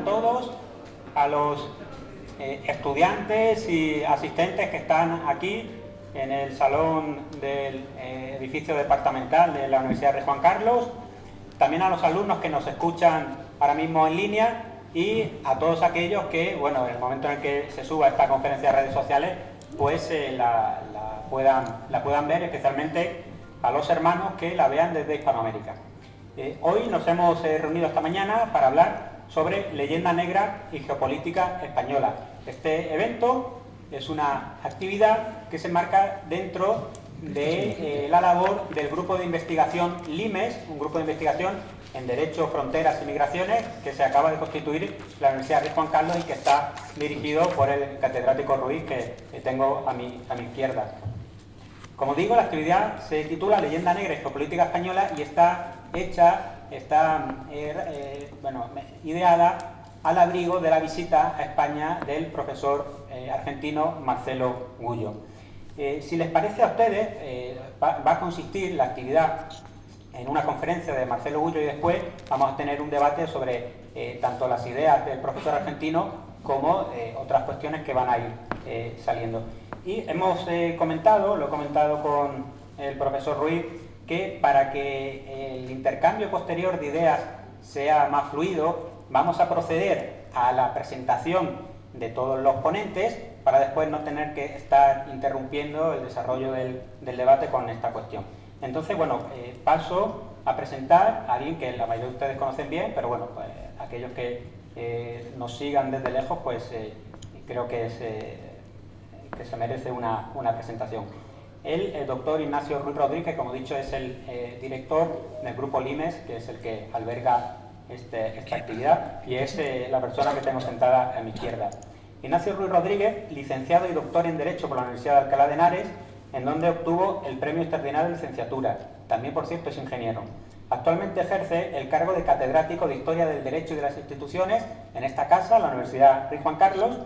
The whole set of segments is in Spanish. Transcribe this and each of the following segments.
todos, a los estudiantes y asistentes que están aquí en el salón del edificio departamental de la Universidad Rey Juan Carlos, también a los alumnos que nos escuchan ahora mismo en línea y a todos aquellos que, bueno, en el momento en el que se suba esta conferencia de redes sociales, pues la puedan ver, especialmente a los hermanos que la vean desde Hispanoamérica. Hoy nos hemos reunido esta mañana para hablar sobre leyenda negra y geopolítica española. Este evento es una actividad que se enmarca dentro de la labor del grupo de investigación LIMES, un grupo de investigación en Derecho, Fronteras y Migraciones que se acaba de constituir en la Universidad Rey Juan Carlos y que está dirigido por el catedrático Ruiz, que tengo a mi izquierda. Como digo, la actividad se titula Leyenda negra y geopolítica española y está ideada al abrigo de la visita a España del profesor argentino Marcelo Gullo. Si les parece a ustedes, va a consistir la actividad en una conferencia de Marcelo Gullo y después vamos a tener un debate sobre tanto las ideas del profesor argentino como otras cuestiones que van a ir saliendo. Y hemos comentado, lo he comentado con el profesor Ruiz, que para que el intercambio posterior de ideas sea más fluido, vamos a proceder a la presentación de todos los ponentes para después no tener que estar interrumpiendo el desarrollo del debate con esta cuestión. Entonces, bueno, paso a presentar a alguien que la mayoría de ustedes conocen bien, pero bueno, pues, aquellos que nos sigan desde lejos, pues creo que se merece una presentación. El doctor Ignacio Ruiz Rodríguez, como he dicho, es el director del grupo LIMES, que es el que alberga esta actividad, y es la persona que tengo sentada a mi izquierda. Ignacio Ruiz Rodríguez, licenciado y doctor en Derecho por la Universidad de Alcalá de Henares, en donde obtuvo el premio extraordinario de licenciatura. También, por cierto, es ingeniero. Actualmente ejerce el cargo de catedrático de Historia del Derecho y de las Instituciones en esta casa, la Universidad Rey Juan Carlos,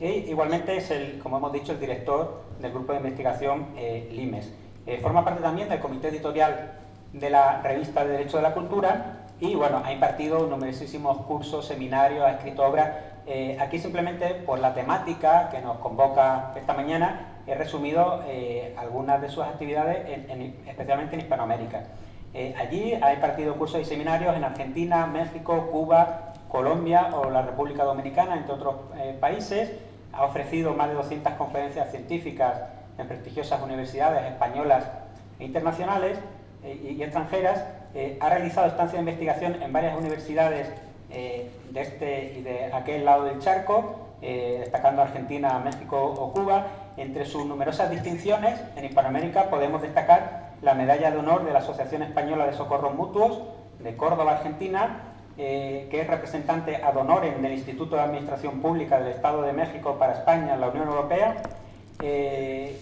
e igualmente es, como hemos dicho, el director del grupo de investigación LIMES. Forma parte también del comité editorial de la revista de Derecho de la Cultura y, bueno, ha impartido numerosísimos cursos, seminarios, ha escrito obras. Aquí simplemente por la temática que nos convoca esta mañana he resumido algunas de sus actividades, especialmente en Hispanoamérica. Allí ha impartido cursos y seminarios en Argentina, México, Cuba, Colombia o la República Dominicana, entre otros países. Ha ofrecido más de 200 conferencias científicas en prestigiosas universidades españolas e internacionales y extranjeras. Ha realizado estancias de investigación en varias universidades de este y de aquel lado del charco, destacando Argentina, México o Cuba. Entre sus numerosas distinciones en Hispanoamérica podemos destacar la Medalla de Honor de la Asociación Española de Socorros Mutuos de Córdoba, Argentina, que es representante ad honorem del Instituto de Administración Pública del Estado de México para España en la Unión Europea,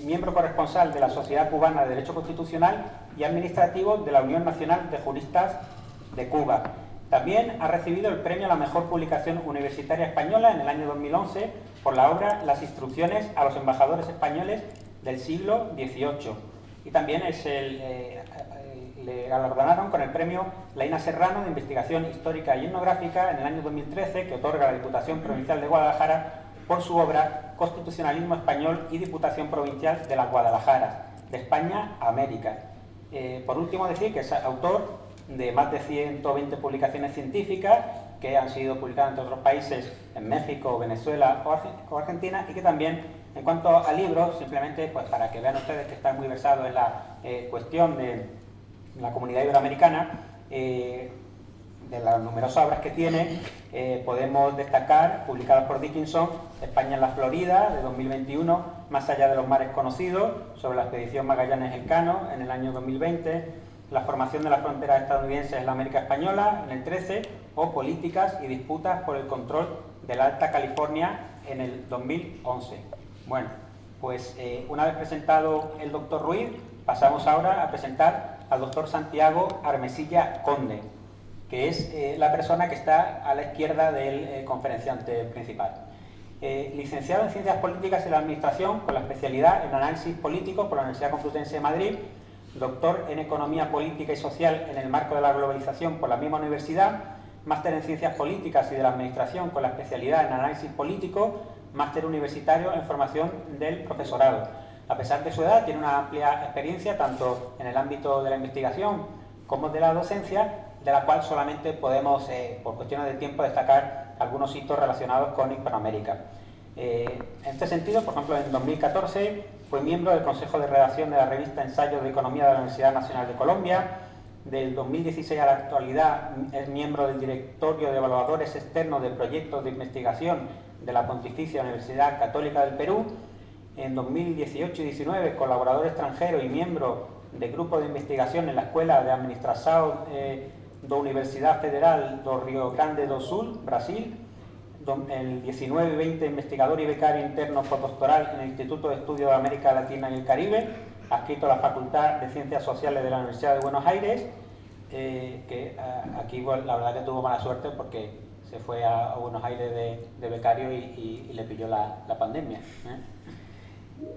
miembro corresponsal de la Sociedad Cubana de Derecho Constitucional y Administrativo de la Unión Nacional de Juristas de Cuba. También ha recibido el premio a la mejor publicación universitaria española en el año 2011 por la obra Las instrucciones a los embajadores españoles del siglo XVIII. Y también le galardonaron con el premio Laína Serrano de Investigación Histórica y Etnográfica en el año 2013, que otorga la Diputación Provincial de Guadalajara por su obra Constitucionalismo Español y Diputación Provincial de las Guadalajaras, de España a América. Por último, decir que es autor de más de 120 publicaciones científicas que han sido publicadas entre otros países en México, Venezuela o Argentina, y que también, en cuanto a libros, simplemente pues para que vean ustedes que están muy versados en la cuestión de la comunidad iberoamericana, de las numerosas obras que tiene, podemos destacar, publicadas por Dickinson, España en la Florida, de 2021, Más allá de los mares conocidos, sobre la expedición Magallanes-Elcano, en el año 2020, La formación de las fronteras estadounidenses en la América Española, en el 13, o Políticas y disputas por el control de la Alta California, en el 2011. Bueno, pues una vez presentado el doctor Ruiz, pasamos ahora a presentar al doctor Santiago Armesilla Conde, que es la persona que está a la izquierda del conferenciante principal. Licenciado en Ciencias Políticas y la Administración, con la especialidad en Análisis Político por la Universidad Complutense de Madrid, doctor en Economía Política y Social en el marco de la globalización por la misma universidad, máster en Ciencias Políticas y de la Administración con la especialidad en Análisis Político, máster universitario en Formación del Profesorado. A pesar de su edad, tiene una amplia experiencia tanto en el ámbito de la investigación como de la docencia, de la cual solamente podemos, por cuestiones de tiempo, destacar algunos hitos relacionados con Hispanoamérica. En este sentido, por ejemplo, en 2014 fue miembro del Consejo de Redacción de la revista Ensayos de Economía de la Universidad Nacional de Colombia. Del 2016 a la actualidad es miembro del Directorio de Evaluadores Externos de Proyectos de Investigación de la Pontificia Universidad Católica del Perú. En 2018 y 2019, colaborador extranjero y miembro del Grupo de Investigación en la Escuela de Administração da Universidad Federal do Rio Grande do Sul, Brasil. El 19 y 20, investigador y becario interno postdoctoral en el Instituto de Estudios de América Latina y el Caribe, adscrito a la Facultad de Ciencias Sociales de la Universidad de Buenos Aires, que aquí bueno, la verdad que tuvo mala suerte porque se fue a Buenos Aires de becario y le pilló la pandemia.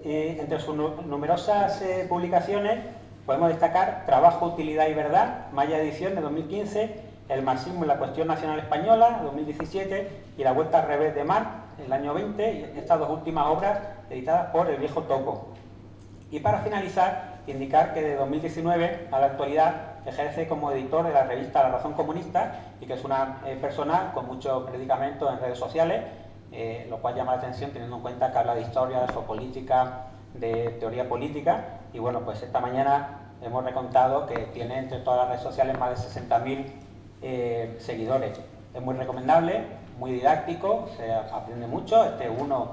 Entre sus numerosas publicaciones podemos destacar Trabajo, Utilidad y Verdad, Maya Edición de 2015, El marxismo en la cuestión nacional española, 2017, y La vuelta al revés de Marx, el año 20, y estas dos últimas obras editadas por El Viejo Topo. Y para finalizar, indicar que de 2019 a la actualidad ejerce como editor de la revista La Razón Comunista y que es una persona con mucho predicamento en redes sociales, lo cual llama la atención teniendo en cuenta que habla de historia, de geopolítica, de teoría política. Y bueno, pues esta mañana hemos recontado que tiene entre todas las redes sociales más de 60.000 seguidores. Es muy recomendable, muy didáctico, se aprende mucho, uno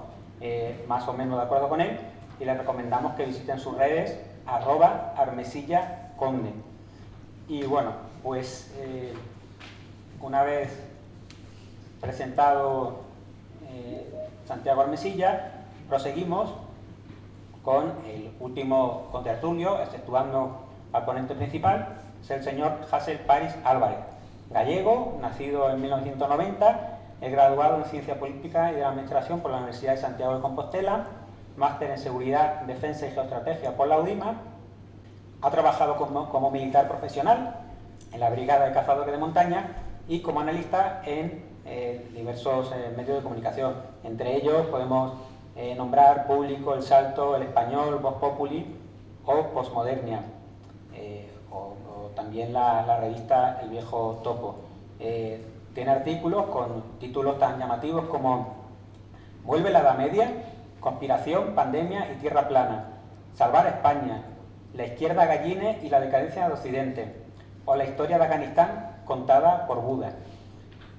más o menos de acuerdo con él, y les recomendamos que visiten sus redes @armesillaconde. Y bueno, pues una vez presentado Santiago Armesilla, proseguimos con el último contertulio, exceptuando al ponente principal, es el señor Hasél Paris Álvarez, gallego, nacido en 1990, es graduado en Ciencia Política y de la Administración por la Universidad de Santiago de Compostela, máster en Seguridad, Defensa y Geoestrategia por la UDIMA, ha trabajado como militar profesional en la Brigada de Cazadores de Montaña y como analista en diversos medios de comunicación. Entre ellos podemos nombrar Público, El Salto, El Español, Voz Populi o Postmodernia, o también la revista El Viejo Topo. Tiene artículos con títulos tan llamativos como Vuelve la Edad Media, Conspiración, Pandemia y Tierra Plana, Salvar a España, La izquierda gallina y la decadencia del Occidente, o La historia de Afganistán contada por Buda.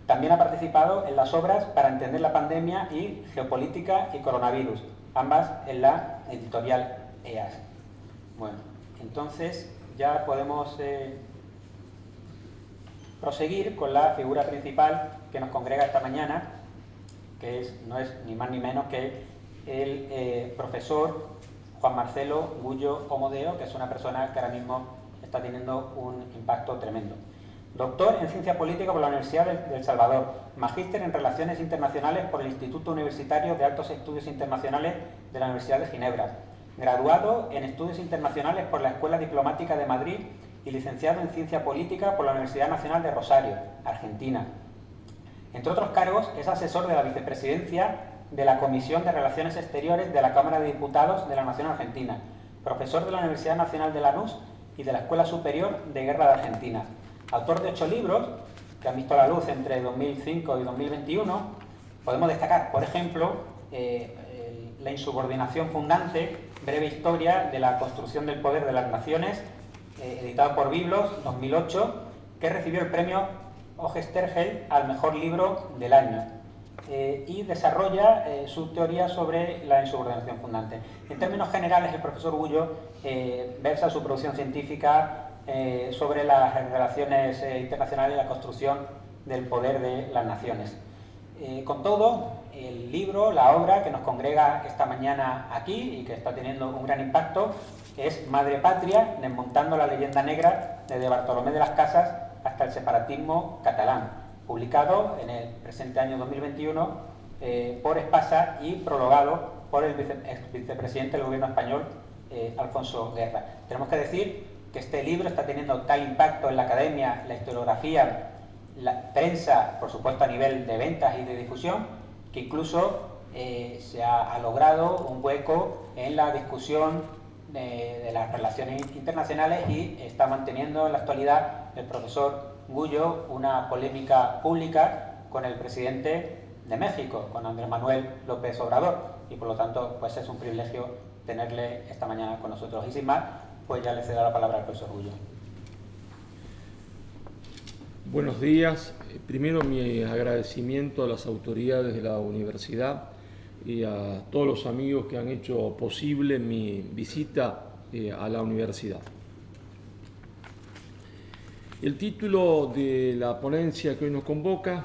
También ha participado en las obras Para entender la pandemia y Geopolítica y coronavirus, ambas en la editorial EAS. Bueno, entonces ya podemos proseguir con la figura principal que nos congrega esta mañana, que no es ni más ni menos que el profesor Juan Marcelo Gullo Omodeo, que es una persona que ahora mismo está teniendo un impacto tremendo. Doctor en Ciencia Política por la Universidad de El Salvador, magíster en Relaciones Internacionales por el Instituto Universitario de Altos Estudios Internacionales de la Universidad de Ginebra, graduado en Estudios Internacionales por la Escuela Diplomática de Madrid y licenciado en Ciencia Política por la Universidad Nacional de Rosario, Argentina. Entre otros cargos, es asesor de la Vicepresidencia de la Comisión de Relaciones Exteriores de la Cámara de Diputados de la Nación Argentina, profesor de la Universidad Nacional de Lanús y de la Escuela Superior de Guerra de Argentina. Autor de 8 libros que han visto la luz entre 2005 y 2021. Podemos destacar, por ejemplo, La insubordinación fundante, breve historia de la construcción del poder de las naciones, editado por Biblos, 2008, que recibió el premio Oesterheld al mejor libro del año, y desarrolla su teoría sobre la insubordinación fundante. En términos generales, el profesor Gullo versa su producción científica sobre las relaciones internacionales y la construcción del poder de las naciones. Con todo, el libro, la obra que nos congrega esta mañana aquí y que está teniendo un gran impacto es Madre Patria, desmontando la leyenda negra desde Bartolomé de las Casas hasta el separatismo catalán, publicado en el presente año 2021 por Espasa y prologado por el vicepresidente del gobierno español, Alfonso Guerra. Tenemos que decir que este libro está teniendo tal impacto en la academia, la historiografía la prensa, por supuesto, a nivel de ventas y de difusión, que incluso se ha logrado un hueco en la discusión de las relaciones internacionales y está manteniendo en la actualidad el profesor Gullo una polémica pública con el presidente de México, con Andrés Manuel López Obrador, y por lo tanto pues es un privilegio tenerle esta mañana con nosotros. Y sin más, pues ya le cedo la palabra al profesor Gullo. Buenos días. Primero mi agradecimiento a las autoridades de la universidad y a todos los amigos que han hecho posible mi visita a la universidad. El título de la ponencia que hoy nos convoca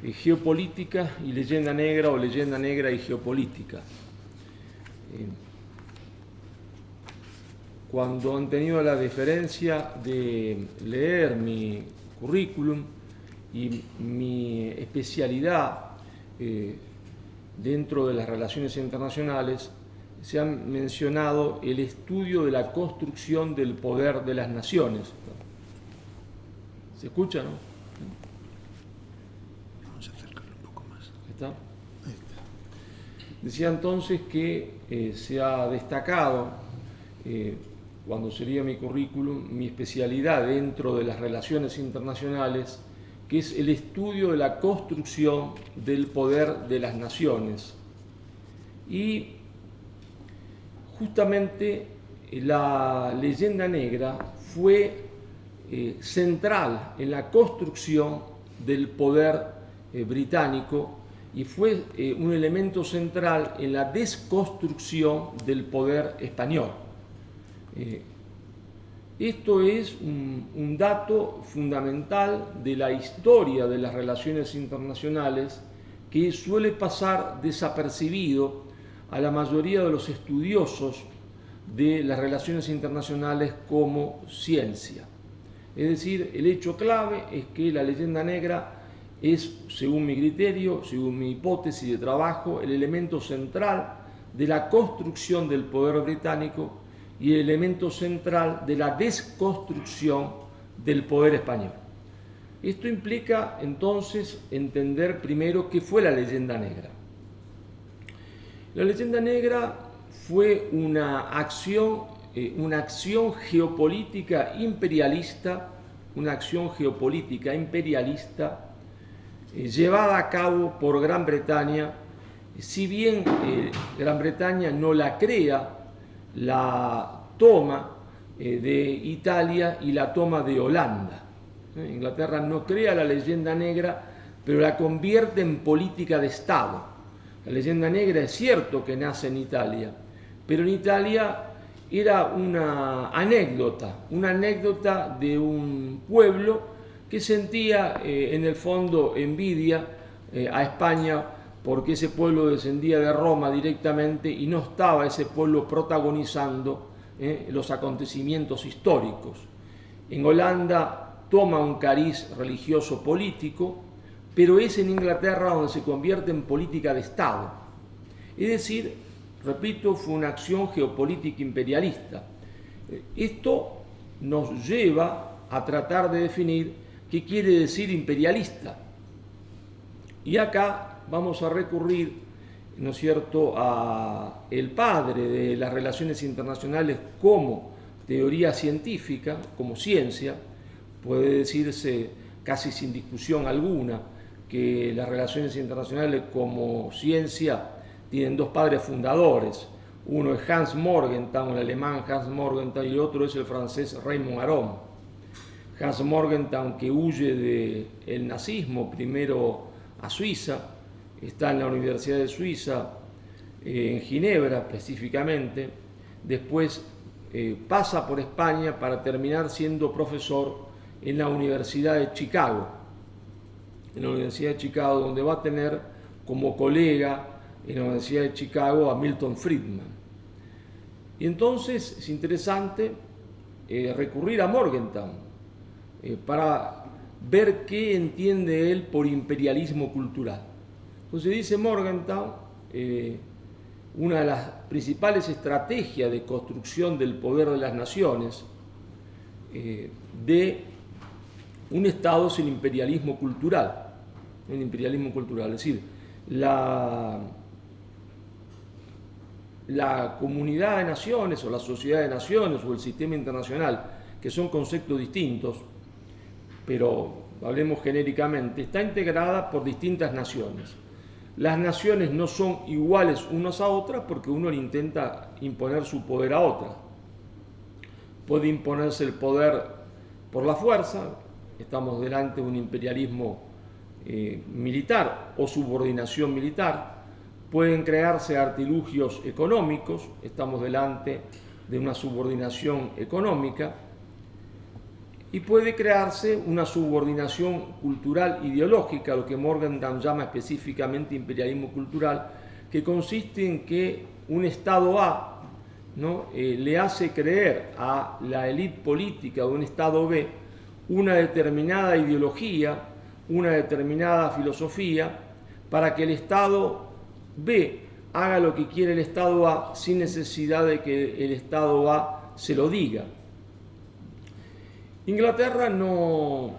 es Geopolítica y leyenda negra, o leyenda negra y geopolítica. Cuando han tenido la deferencia de leer mi currículum y mi especialidad dentro de las relaciones internacionales, se han mencionado el estudio de la construcción del poder de las naciones. ¿Se escucha, no? Vamos a acercarlo un poco más. ¿Está? Ahí está. Decía entonces que se ha destacado, cuando sería mi currículum, mi especialidad dentro de las relaciones internacionales, que es el estudio de la construcción del poder de las naciones. Y justamente la leyenda negra fue central en la construcción del poder británico y fue un elemento central en la desconstrucción del poder español. Esto es un dato fundamental de la historia de las relaciones internacionales que suele pasar desapercibido a la mayoría de los estudiosos de las relaciones internacionales como ciencia. Es decir, el hecho clave es que la leyenda negra es, según mi criterio, según mi hipótesis de trabajo, el elemento central de la construcción del poder británico y el elemento central de la desconstrucción del poder español. Esto implica entonces entender primero qué fue la leyenda negra. La leyenda negra fue una acción geopolítica imperialista, llevada a cabo por Gran Bretaña, si bien Gran Bretaña no la crea, la toma de Italia y la toma de Holanda. Inglaterra no crea la leyenda negra, pero la convierte en política de Estado. La leyenda negra es cierto que nace en Italia, pero en Italia era una anécdota de un pueblo que sentía en el fondo envidia a España porque ese pueblo descendía de Roma directamente y no estaba ese pueblo protagonizando los acontecimientos históricos. En Holanda toma un cariz religioso político, pero es en Inglaterra donde se convierte en política de Estado. Es decir, repito, fue una acción geopolítica imperialista. Esto nos lleva a tratar de definir qué quiere decir imperialista. Y acá vamos a recurrir, ¿no es cierto?, a el padre de las relaciones internacionales como teoría científica, como ciencia. Puede decirse casi sin discusión alguna que las relaciones internacionales como ciencia tienen dos padres fundadores. Uno es Hans Morgenthau, el alemán Hans Morgenthau, y el otro es el francés Raymond Aron. Hans Morgenthau, que huye del nazismo primero a Suiza, está en la Universidad de Suiza, en Ginebra específicamente, después pasa por España para terminar siendo profesor en la Universidad de Chicago, donde va a tener como colega en la Universidad de Chicago a Milton Friedman. Y entonces es interesante recurrir a Morgenthau para ver qué entiende él por imperialismo cultural. Entonces dice Morgenthau, una de las principales estrategias de construcción del poder de las naciones, de un Estado es el imperialismo cultural. El imperialismo cultural, es decir, la comunidad de naciones o la sociedad de naciones o el sistema internacional, que son conceptos distintos, pero hablemos genéricamente, está integrada por distintas naciones. Las naciones no son iguales unas a otras porque uno le intenta imponer su poder a otra. Puede imponerse el poder por la fuerza, estamos delante de un imperialismo militar o subordinación militar. Pueden crearse artilugios económicos, estamos delante de una subordinación económica, y puede crearse una subordinación cultural ideológica, lo que Morgenthau llama específicamente imperialismo cultural, que consiste en que un Estado A, ¿no?, le hace creer a la élite política de un Estado B una determinada ideología, una determinada filosofía, para que el Estado B haga lo que quiere el Estado A sin necesidad de que el Estado A se lo diga. Inglaterra no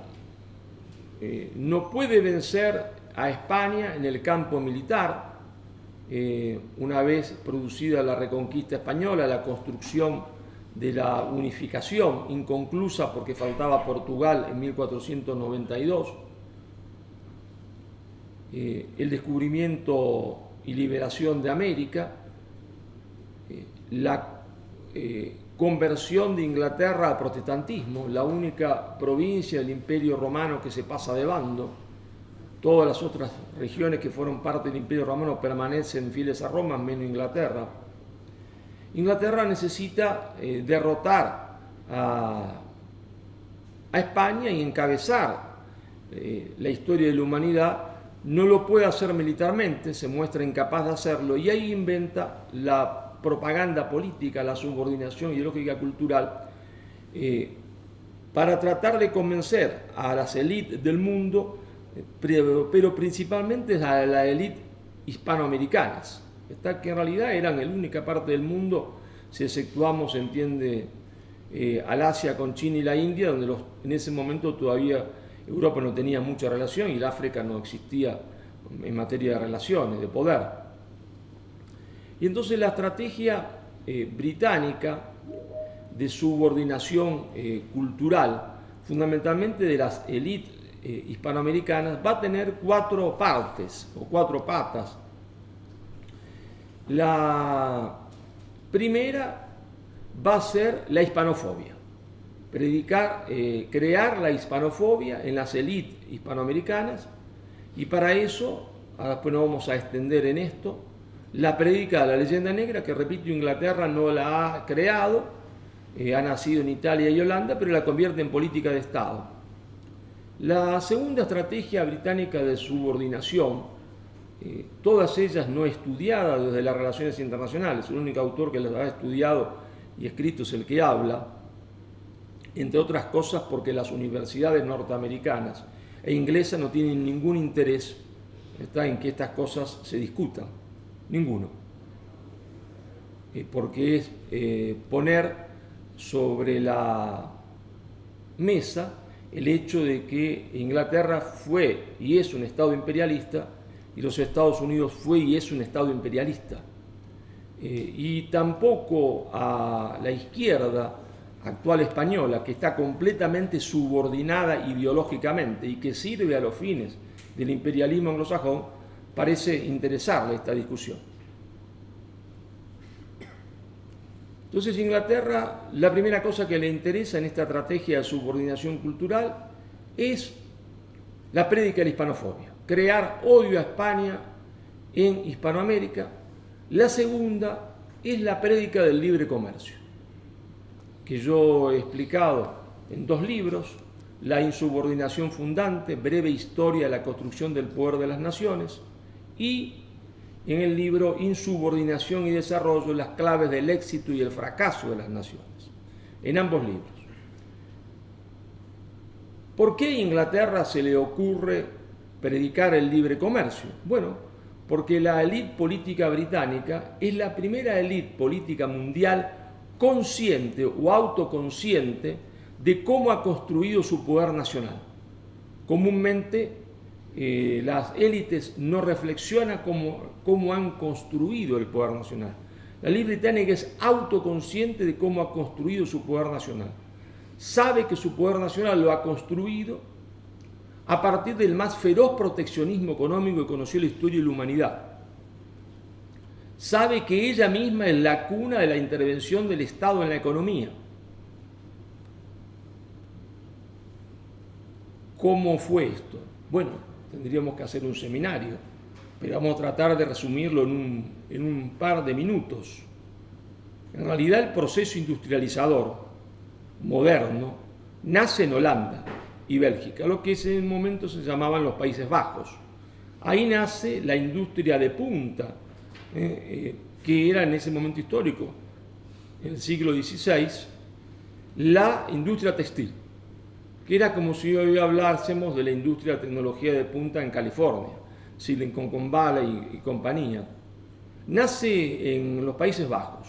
puede vencer a España en el campo militar. Una vez producida la reconquista española, la construcción de la unificación, inconclusa porque faltaba Portugal en 1492, el descubrimiento y liberación de América, la conversión de Inglaterra al protestantismo, la única provincia del Imperio Romano que se pasa de bando. Todas las otras regiones que fueron parte del Imperio Romano permanecen fieles a Roma, menos Inglaterra. Inglaterra necesita derrotar a España y encabezar la historia de la humanidad. No lo puede hacer militarmente, se muestra incapaz de hacerlo, y ahí inventa la propaganda política, la subordinación ideológica cultural, para tratar de convencer a las élites del mundo, pero principalmente a la élite hispanoamericanas, que en realidad eran la única parte del mundo, si exceptuamos, se entiende, al Asia con China y la India, donde en ese momento todavía Europa no tenía mucha relación y el África no existía en materia de relaciones, de poder. Y entonces la estrategia británica de subordinación cultural, fundamentalmente de las élites hispanoamericanas, va a tener 4 partes o 4 patas. La primera va a ser la hispanofobia, crear la hispanofobia en las élites hispanoamericanas, y para eso, después nos vamos a extender en esto, la prédica de la leyenda negra, que repito, Inglaterra no la ha creado, ha nacido en Italia y Holanda, pero la convierte en política de Estado. La segunda estrategia británica de subordinación, todas ellas no estudiadas desde las relaciones internacionales, el único autor que las ha estudiado y escrito es el que habla, entre otras cosas porque las universidades norteamericanas e inglesas no tienen ningún interés en que estas cosas se discutan, ninguno, porque es poner sobre la mesa el hecho de que Inglaterra fue y es un Estado imperialista y los Estados Unidos fue y es un Estado imperialista. Y tampoco a la izquierda actual española, que está completamente subordinada ideológicamente y que sirve a los fines del imperialismo anglosajón, parece interesarle esta discusión. Entonces, Inglaterra, la primera cosa que le interesa en esta estrategia de subordinación cultural es la prédica de la hispanofobia, crear odio a España en Hispanoamérica. La segunda es la prédica del libre comercio, que yo he explicado en 2 libros, La insubordinación fundante, breve historia de la construcción del poder de las naciones, y en el libro Insubordinación y desarrollo, las claves del éxito y el fracaso de las naciones, en ambos libros. ¿Por qué a Inglaterra se le ocurre predicar el libre comercio? Bueno, porque la élite política británica es la primera élite política mundial consciente o autoconsciente de cómo ha construido su poder nacional. Comúnmente las élites no reflexionan cómo han construido el poder nacional. La élite británica es autoconsciente de cómo ha construido su poder nacional. Sabe que su poder nacional lo ha construido a partir del más feroz proteccionismo económico que conoció la historia de la humanidad. Sabe que ella misma es la cuna de la intervención del Estado en la economía. ¿Cómo fue esto? Bueno, tendríamos que hacer un seminario, pero vamos a tratar de resumirlo en un par de minutos. En realidad, el proceso industrializador moderno nace en Holanda y Bélgica, lo que en ese momento se llamaban los Países Bajos. Ahí nace la industria de punta, que era en ese momento histórico, en el siglo XVI, la industria textil, que era como si hoy hablásemos de la industria de tecnología de punta en California, Silicon Valley y compañía. Nace en los Países Bajos.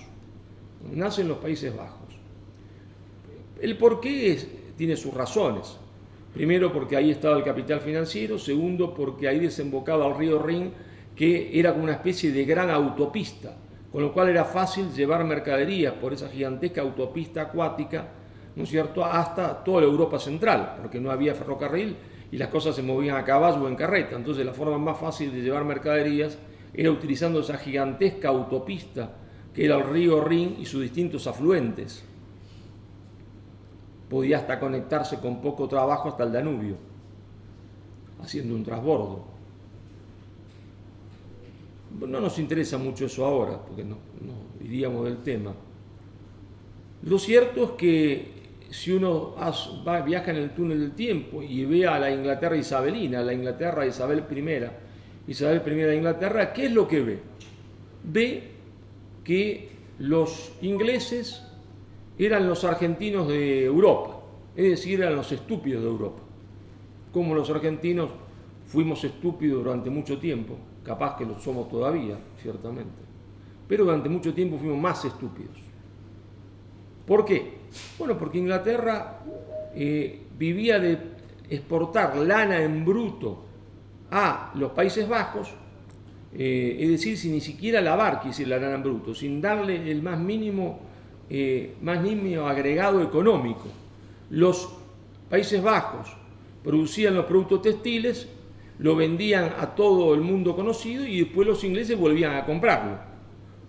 Nace en los Países Bajos. El porqué tiene sus razones. Primero, porque ahí estaba el capital financiero. Segundo, porque ahí desembocaba el río Rin, que era como una especie de gran autopista, con lo cual era fácil llevar mercaderías por esa gigantesca autopista acuática, ¿no es cierto?, hasta toda la Europa central, porque no había ferrocarril y las cosas se movían a caballo o en carreta. Entonces la forma más fácil de llevar mercaderías era utilizando esa gigantesca autopista que era el río Rin y sus distintos afluentes. Podía hasta conectarse con poco trabajo hasta el Danubio, haciendo un transbordo. No nos interesa mucho eso ahora, porque no iríamos del tema. Lo cierto es que si uno viaja en el túnel del tiempo y ve a la Inglaterra isabelina, la Inglaterra de Isabel I de Inglaterra, ¿qué es lo que ve? Ve que los ingleses eran los argentinos de Europa, es decir, eran los estúpidos de Europa. Como los argentinos fuimos estúpidos durante mucho tiempo, capaz que lo somos todavía, ciertamente, pero durante mucho tiempo fuimos más estúpidos. ¿Por qué? Bueno, porque Inglaterra vivía de exportar lana en bruto a los Países Bajos, es decir, sin ni siquiera lavar, la lana en bruto, sin darle el más mínimo agregado económico. Los Países Bajos producían los productos textiles, lo vendían a todo el mundo conocido y después los ingleses volvían a comprarlo.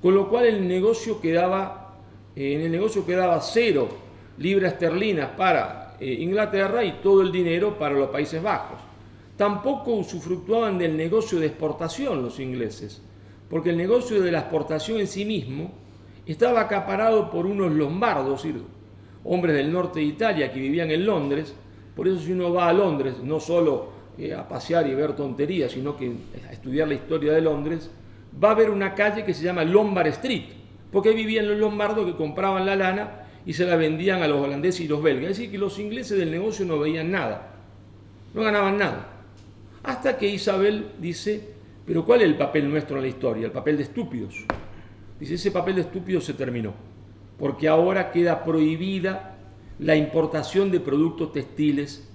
Con lo cual en el negocio quedaba 0 libras esterlinas para Inglaterra y todo el dinero para los Países Bajos. Tampoco usufructuaban del negocio de exportación los ingleses, porque el negocio de la exportación en sí mismo estaba acaparado por unos lombardos, hombres del norte de Italia que vivían en Londres. Por eso si uno va a Londres, no solo a pasear y ver tonterías, sino que a estudiar la historia de Londres, va a ver una calle que se llama Lombard Street, porque ahí vivían los lombardos que compraban la lana y se la vendían a los holandeses y los belgas. Es decir, que los ingleses del negocio no veían nada, no ganaban nada. Hasta que Isabel dice, pero ¿cuál es el papel nuestro en la historia? El papel de estúpidos. Dice, ese papel de estúpidos se terminó, porque ahora queda prohibida la importación de productos textiles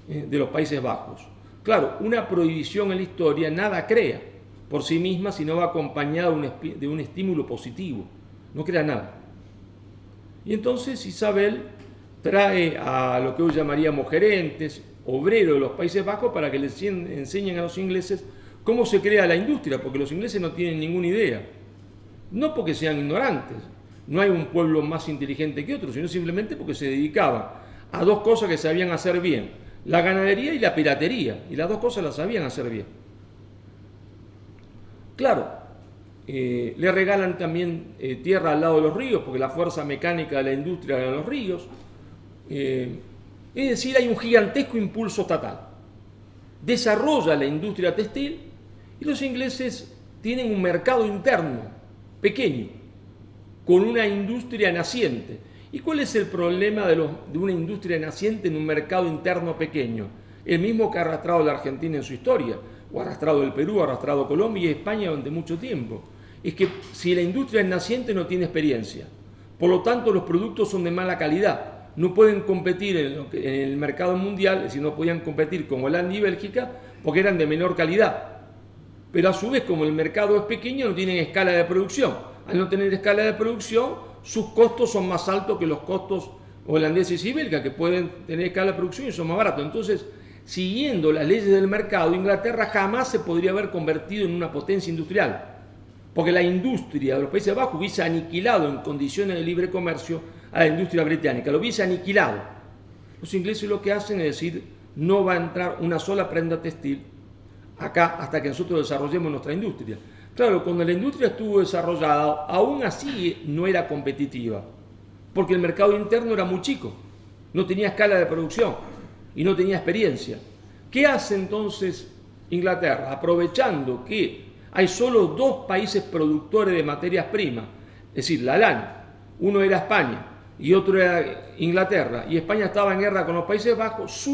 de los Países Bajos. Claro, una prohibición en la historia nada crea por sí misma si no va acompañada de un estímulo positivo. No crea nada. Y entonces Isabel trae a lo que hoy llamaríamos gerentes, obreros de los Países Bajos para que les enseñen a los ingleses cómo se crea la industria, porque los ingleses no tienen ninguna idea. No porque sean ignorantes, no hay un pueblo más inteligente que otro, sino simplemente porque se dedicaban a dos cosas que sabían hacer bien, la ganadería y la piratería, y las dos cosas las sabían hacer bien. Claro, le regalan también tierra al lado de los ríos, porque la fuerza mecánica de la industria era en los ríos. Es decir, hay un gigantesco impulso estatal. Desarrolla la industria textil y los ingleses tienen un mercado interno pequeño, con una industria naciente. ¿Y cuál es el problema de una industria naciente en un mercado interno pequeño? El mismo que ha arrastrado la Argentina en su historia, o ha arrastrado el Perú, ha arrastrado Colombia y España durante mucho tiempo. Es que si la industria es naciente no tiene experiencia. Por lo tanto, los productos son de mala calidad. no pueden competir en el mercado mundial, es decir, no podían competir con Holanda y Bélgica porque eran de menor calidad. Pero a su vez, como el mercado es pequeño, no tienen escala de producción. Al no tener escala de producción, sus costos son más altos que los costos holandeses y belgas, que pueden tener escala de producción y son más baratos. Entonces, siguiendo las leyes del mercado, Inglaterra jamás se podría haber convertido en una potencia industrial, porque la industria de los Países Bajos hubiese aniquilado en condiciones de libre comercio a la industria británica, lo hubiese aniquilado. Los ingleses lo que hacen es decir, no va a entrar una sola prenda textil acá hasta que nosotros desarrollemos nuestra industria. Claro, cuando la industria estuvo desarrollada, aún así no era competitiva, porque el mercado interno era muy chico, no tenía escala de producción y no tenía experiencia. ¿Qué hace entonces Inglaterra? Aprovechando que hay solo dos países productores de materias primas, es decir, la lana, uno era España y otro era Inglaterra, y España estaba en guerra con los Países Bajos,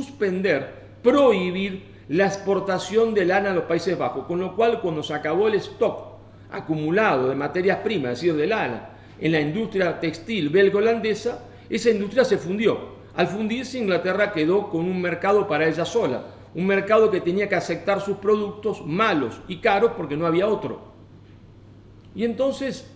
prohibir la exportación de lana a los Países Bajos, con lo cual cuando se acabó el stock acumulado de materias primas, es decir, de lana, en la industria textil belgo-holandesa, esa industria se fundió. Al fundirse, Inglaterra quedó con un mercado para ella sola, un mercado que tenía que aceptar sus productos malos y caros porque no había otro. Y entonces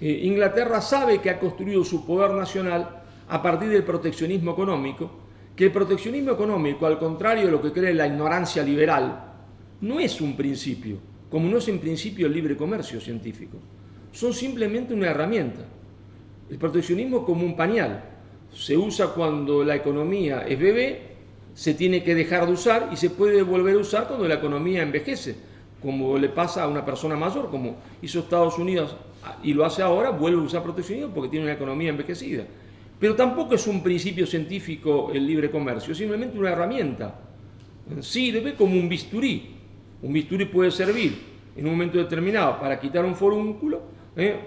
Inglaterra sabe que ha construido su poder nacional a partir del proteccionismo económico, que el proteccionismo económico, al contrario de lo que cree la ignorancia liberal, no es un principio, como no es en principio el libre comercio científico. Son simplemente una herramienta. El proteccionismo como un pañal. Se usa cuando la economía es bebé, se tiene que dejar de usar y se puede volver a usar cuando la economía envejece, como le pasa a una persona mayor, como hizo Estados Unidos y lo hace ahora, vuelve a usar proteccionismo porque tiene una economía envejecida. Pero tampoco es un principio científico el libre comercio, es simplemente una herramienta. Sirve como un bisturí. Un bisturí puede servir en un momento determinado para quitar un forúnculo,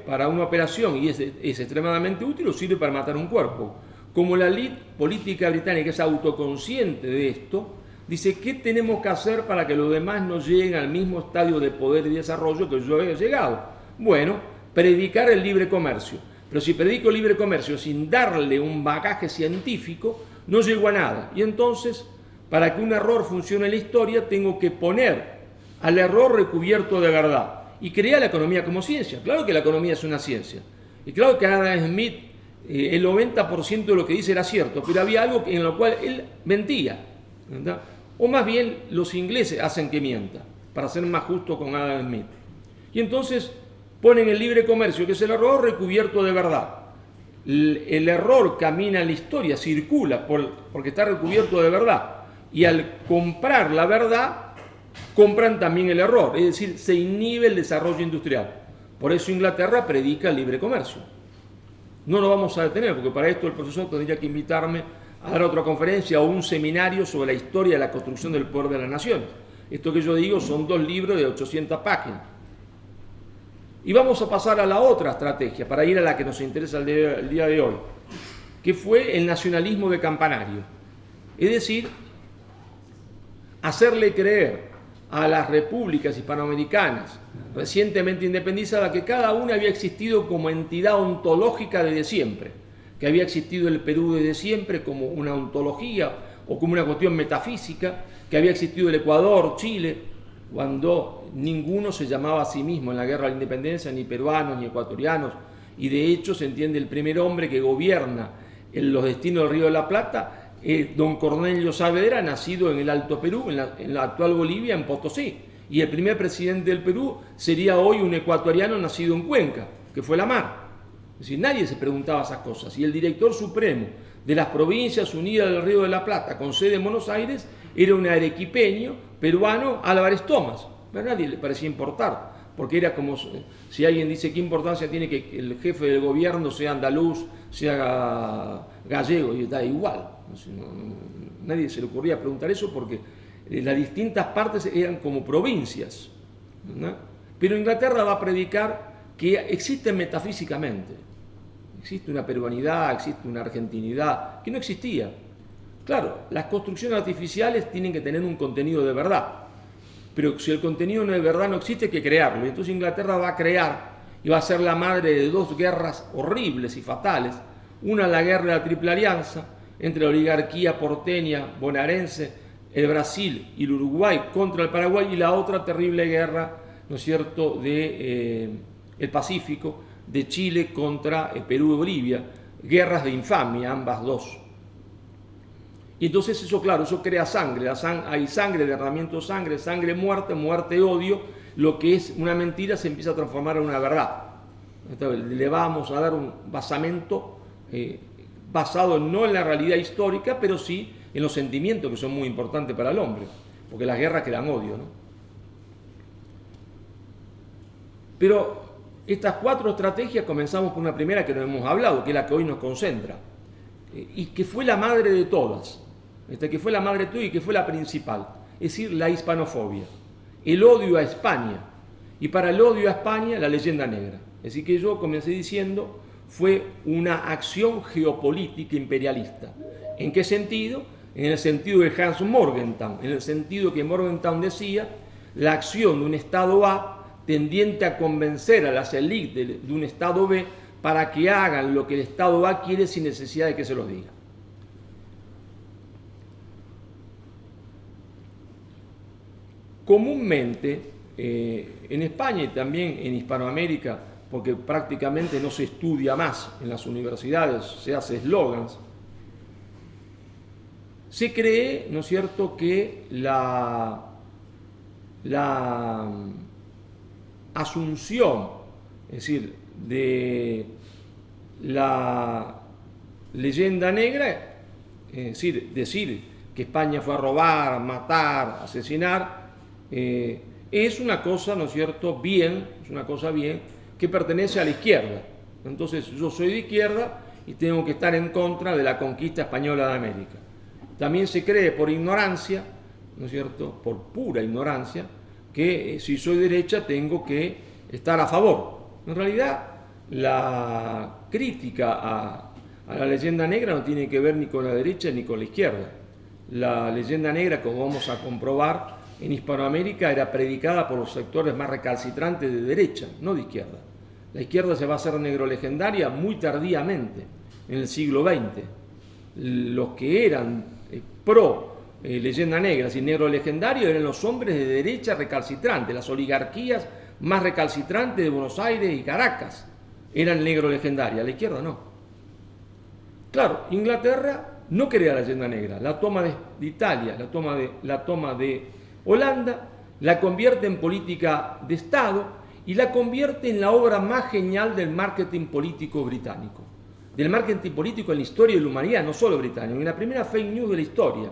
para una operación, y es extremadamente útil, o sirve para matar un cuerpo. Como la élite política británica es autoconsciente de esto, dice, ¿qué tenemos que hacer para que los demás no lleguen al mismo estadio de poder y desarrollo que yo he llegado? Bueno, predicar el libre comercio. Pero si predico el libre comercio sin darle un bagaje científico, no llego a nada. Y entonces, para que un error funcione en la historia, tengo que poner al error recubierto de verdad y crear la economía como ciencia. Claro que la economía es una ciencia. Y claro que Adam Smith, el 90% de lo que dice era cierto, pero había algo en lo cual él mentía, ¿verdad? O más bien los ingleses hacen que mienta, para ser más justo con Adam Smith. Y entonces ponen el libre comercio, que es el error recubierto de verdad. El error camina en la historia, circula, porque está recubierto de verdad. Y al comprar la verdad, compran también el error, es decir, se inhibe el desarrollo industrial. Por eso Inglaterra predica el libre comercio. No lo vamos a detener, porque para esto el profesor tendría que invitarme a dar otra conferencia o un seminario sobre la historia de la construcción del poder de las naciones. Esto que yo digo son 2 libros de 800 páginas. Y vamos a pasar a la otra estrategia, para ir a la que nos interesa el día de hoy, que fue el nacionalismo de campanario. Es decir, hacerle creer a las repúblicas hispanoamericanas recientemente independizadas que cada una había existido como entidad ontológica desde siempre, que había existido el Perú desde siempre como una ontología o como una cuestión metafísica, que había existido el Ecuador, Chile, cuando ninguno se llamaba a sí mismo en la guerra de la independencia, ni peruanos ni ecuatorianos, y de hecho se entiende el primer hombre que gobierna en los destinos del Río de la Plata, don Cornelio Saavedra, nacido en el Alto Perú, en la actual Bolivia, en Potosí, y el primer presidente del Perú sería hoy un ecuatoriano nacido en Cuenca, que fue Lamar. Es decir, nadie se preguntaba esas cosas, y el director supremo de las Provincias Unidas del Río de la Plata, con sede en Buenos Aires, era un arequipeño peruano, Álvarez Thomas. Pero a nadie le parecía importar, porque era como si alguien dice qué importancia tiene que el jefe del gobierno sea andaluz, sea gallego, y da igual. Nadie se le ocurría preguntar eso porque las distintas partes eran como provincias, ¿no? Pero Inglaterra va a predicar que existe metafísicamente, existe una peruanidad, existe una argentinidad que no existía. Claro, las construcciones artificiales tienen que tener un contenido de verdad, pero si el contenido no es verdad, no existe, hay que crearlo. Y entonces Inglaterra va a crear y va a ser la madre de 2 guerras horribles y fatales. Una, la guerra de la Triple Alianza entre la oligarquía porteña, bonaerense, el Brasil y el Uruguay contra el Paraguay, y la otra terrible guerra, ¿no es cierto?, de el Pacífico, de Chile contra Perú y Bolivia, guerras de infamia, ambas dos. Y entonces eso, claro, eso crea sangre, hay sangre, derramamiento de sangre, sangre, muerte, muerte, odio. Lo que es una mentira se empieza a transformar en una verdad. Entonces, le vamos a dar un basamento basado no en la realidad histórica, pero sí en los sentimientos, que son muy importantes para el hombre, porque las guerras crean odio, ¿no? Pero estas 4 estrategias, comenzamos por una primera que no hemos hablado, que es la que hoy nos concentra, y que fue la madre de todas, que fue la madre de todas y que fue la principal, es decir, la hispanofobia, el odio a España, y para el odio a España, la leyenda negra. Es decir, que yo comencé diciendo, fue una acción geopolítica imperialista. ¿En qué sentido? En el sentido de Hans Morgenthau, en el sentido que Morgenthau decía, la acción de un Estado A tendiente a convencer a las élites de un Estado B para que hagan lo que el Estado A quiere sin necesidad de que se los diga. Comúnmente, en España y también en Hispanoamérica, porque prácticamente no se estudia más en las universidades, se hace eslogans, se cree, ¿no es cierto?, que la asunción, es decir, de la leyenda negra, es decir que España fue a robar, matar, asesinar, es una cosa, ¿no es cierto?, bien, es una cosa bien, que pertenece a la izquierda. Entonces yo soy de izquierda y tengo que estar en contra de la conquista española de América. También se cree por ignorancia, ¿no es cierto?, por pura ignorancia, que si soy derecha tengo que estar a favor. En realidad, la crítica a la leyenda negra no tiene que ver ni con la derecha ni con la izquierda. La leyenda negra, como vamos a comprobar, en Hispanoamérica era predicada por los sectores más recalcitrantes de derecha, no de izquierda. La izquierda se va a hacer negro legendaria muy tardíamente, en el siglo XX. Los que eran pro leyenda negra y negro legendario eran los hombres de derecha recalcitrantes, las oligarquías más recalcitrantes de Buenos Aires y Caracas eran negro legendaria, la izquierda no. Claro, Inglaterra no quería la leyenda negra, la toma de Italia, la toma de Holanda, la convierte en política de Estado y la convierte en la obra más genial del marketing político británico, del marketing político en la historia de la humanidad, no solo británico, en la primera fake news de la historia.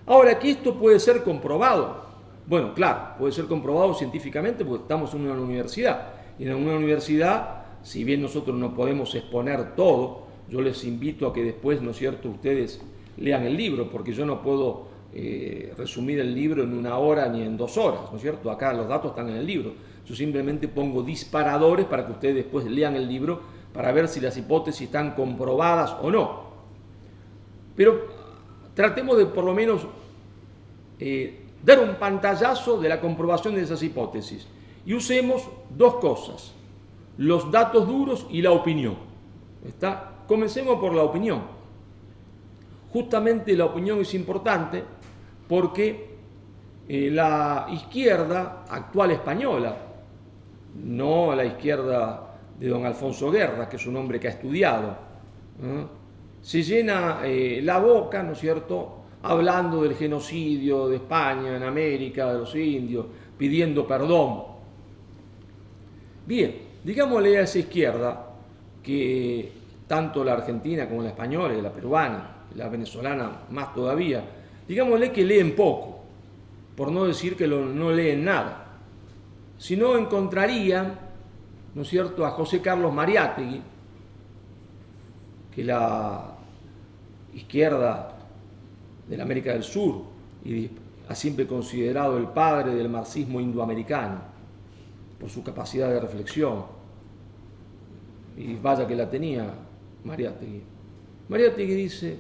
Ahora, ¿que esto puede ser comprobado? Bueno, claro, puede ser comprobado científicamente porque estamos en una universidad. Y en una universidad, si bien nosotros no podemos exponer todo, yo les invito a que después, ¿no es cierto?, ustedes lean el libro, porque yo no puedo resumir el libro en 1 hora ni en 2 horas, ¿no es cierto? Acá los datos están en el libro. Yo simplemente pongo disparadores para que ustedes después lean el libro para ver si las hipótesis están comprobadas o no. Pero tratemos de por lo menos dar un pantallazo de la comprobación de esas hipótesis y usemos 2 cosas, los datos duros y la opinión. ¿Está? Comencemos por la opinión. Justamente la opinión es importante porque la izquierda actual española, no la izquierda de don Alfonso Guerra, que es un hombre que ha estudiado, se llena la boca, ¿no es cierto?, hablando del genocidio de España en América, de los indios, pidiendo perdón. Bien, digámosle a esa izquierda que tanto la argentina como la española y la peruana, y la venezolana más todavía, digámosle que leen poco, por no decir que no leen nada. Si no, encontrarían, ¿no es cierto?, a José Carlos Mariátegui, que la izquierda de la América del Sur y ha siempre considerado el padre del marxismo indoamericano por su capacidad de reflexión, y vaya que la tenía Mariátegui. Mariátegui dice,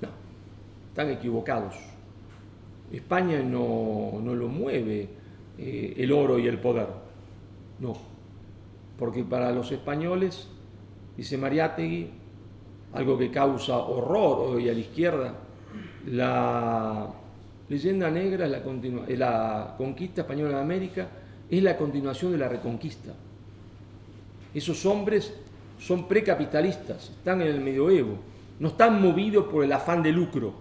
no, están equivocados. España no lo mueve el oro y el poder, no, porque para los españoles, dice Mariátegui, algo que causa horror hoy a la izquierda. La leyenda negra es la conquista española de América, es la continuación de la reconquista. Esos hombres son precapitalistas, están en el medioevo, no están movidos por el afán de lucro,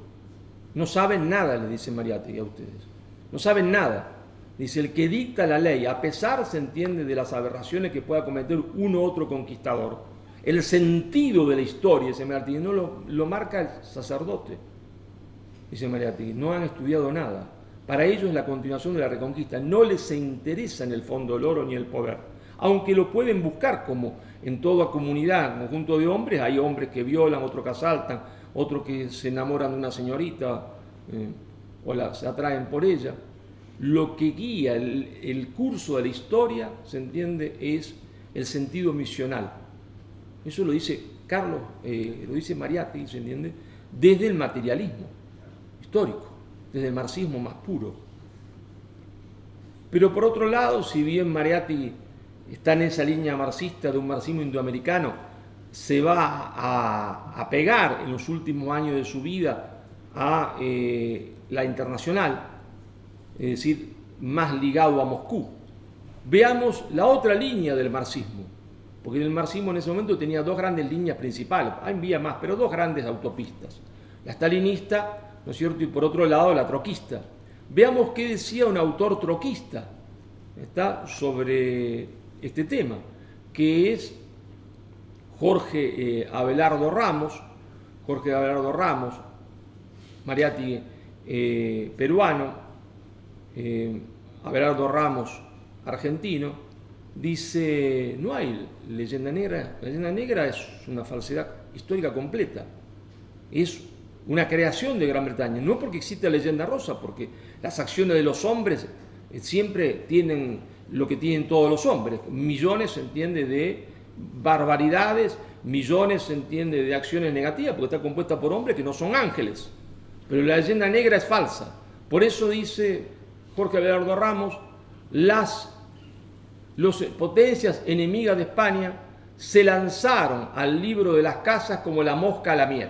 no saben nada, le dice Mariátegui a ustedes, no saben nada. Dice, el que dicta la ley, a pesar, se entiende, de las aberraciones que pueda cometer uno u otro conquistador, el sentido de la historia, dice Mariátegui, no lo marca el sacerdote, dice Mariátegui, no han estudiado nada. Para ellos es la continuación de la reconquista, no les interesa en el fondo el oro ni el poder, aunque lo pueden buscar, como en toda comunidad, conjunto de hombres, hay hombres que violan, otros que asaltan, otros que se enamoran de una señorita o se atraen por ella. Lo que guía el curso de la historia, se entiende, es el sentido misional. Eso lo dice Carlos, lo dice Mariátegui, se entiende, desde el materialismo histórico, desde el marxismo más puro. Pero por otro lado, si bien Mariátegui está en esa línea marxista de un marxismo indoamericano, se va a pegar en los últimos años de su vida a la internacional, es decir, más ligado a Moscú. Veamos la otra línea del marxismo, porque el marxismo en ese momento tenía dos grandes líneas principales, había más, pero dos grandes autopistas, la stalinista, ¿no es cierto?, y por otro lado la troquista. Veamos qué decía un autor troquista sobre este tema, que es Jorge Abelardo Ramos. Jorge Abelardo Ramos, Mariátegui peruano, Abelardo Ramos argentino, dice, no hay leyenda negra, la leyenda negra es una falsedad histórica completa, es una creación de Gran Bretaña, no porque existe la leyenda rosa, porque las acciones de los hombres siempre tienen lo que tienen todos los hombres, millones, se entiende, de barbaridades, millones, se entiende, de acciones negativas, porque está compuesta por hombres que no son ángeles, pero la leyenda negra es falsa. Por eso dice Jorge Abelardo Ramos, las potencias enemigas de España se lanzaron al libro de las casas como la mosca a la miel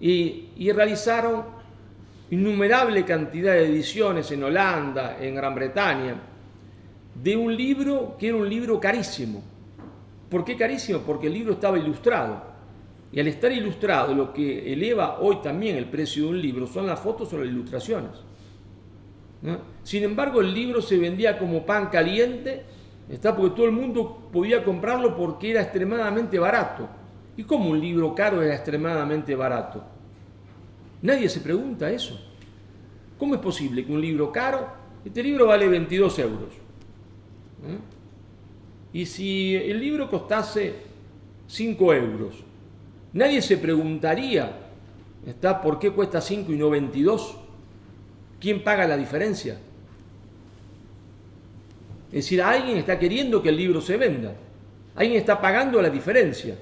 y realizaron innumerable cantidad de ediciones en Holanda, en Gran Bretaña, de un libro que era un libro carísimo. ¿Por qué carísimo? Porque el libro estaba ilustrado. Y al estar ilustrado, lo que eleva hoy también el precio de un libro son las fotos o las ilustraciones, ¿no? Sin embargo, el libro se vendía como pan caliente, porque todo el mundo podía comprarlo porque era extremadamente barato. ¿Y cómo un libro caro era extremadamente barato? Nadie se pregunta eso. ¿Cómo es posible que un libro caro, este libro vale 22 euros? Y si el libro costase 5 euros, nadie se preguntaría, ¿por qué cuesta 5 y no 22? ¿Quién paga la diferencia? Es decir, alguien está queriendo que el libro se venda. Alguien está pagando la diferencia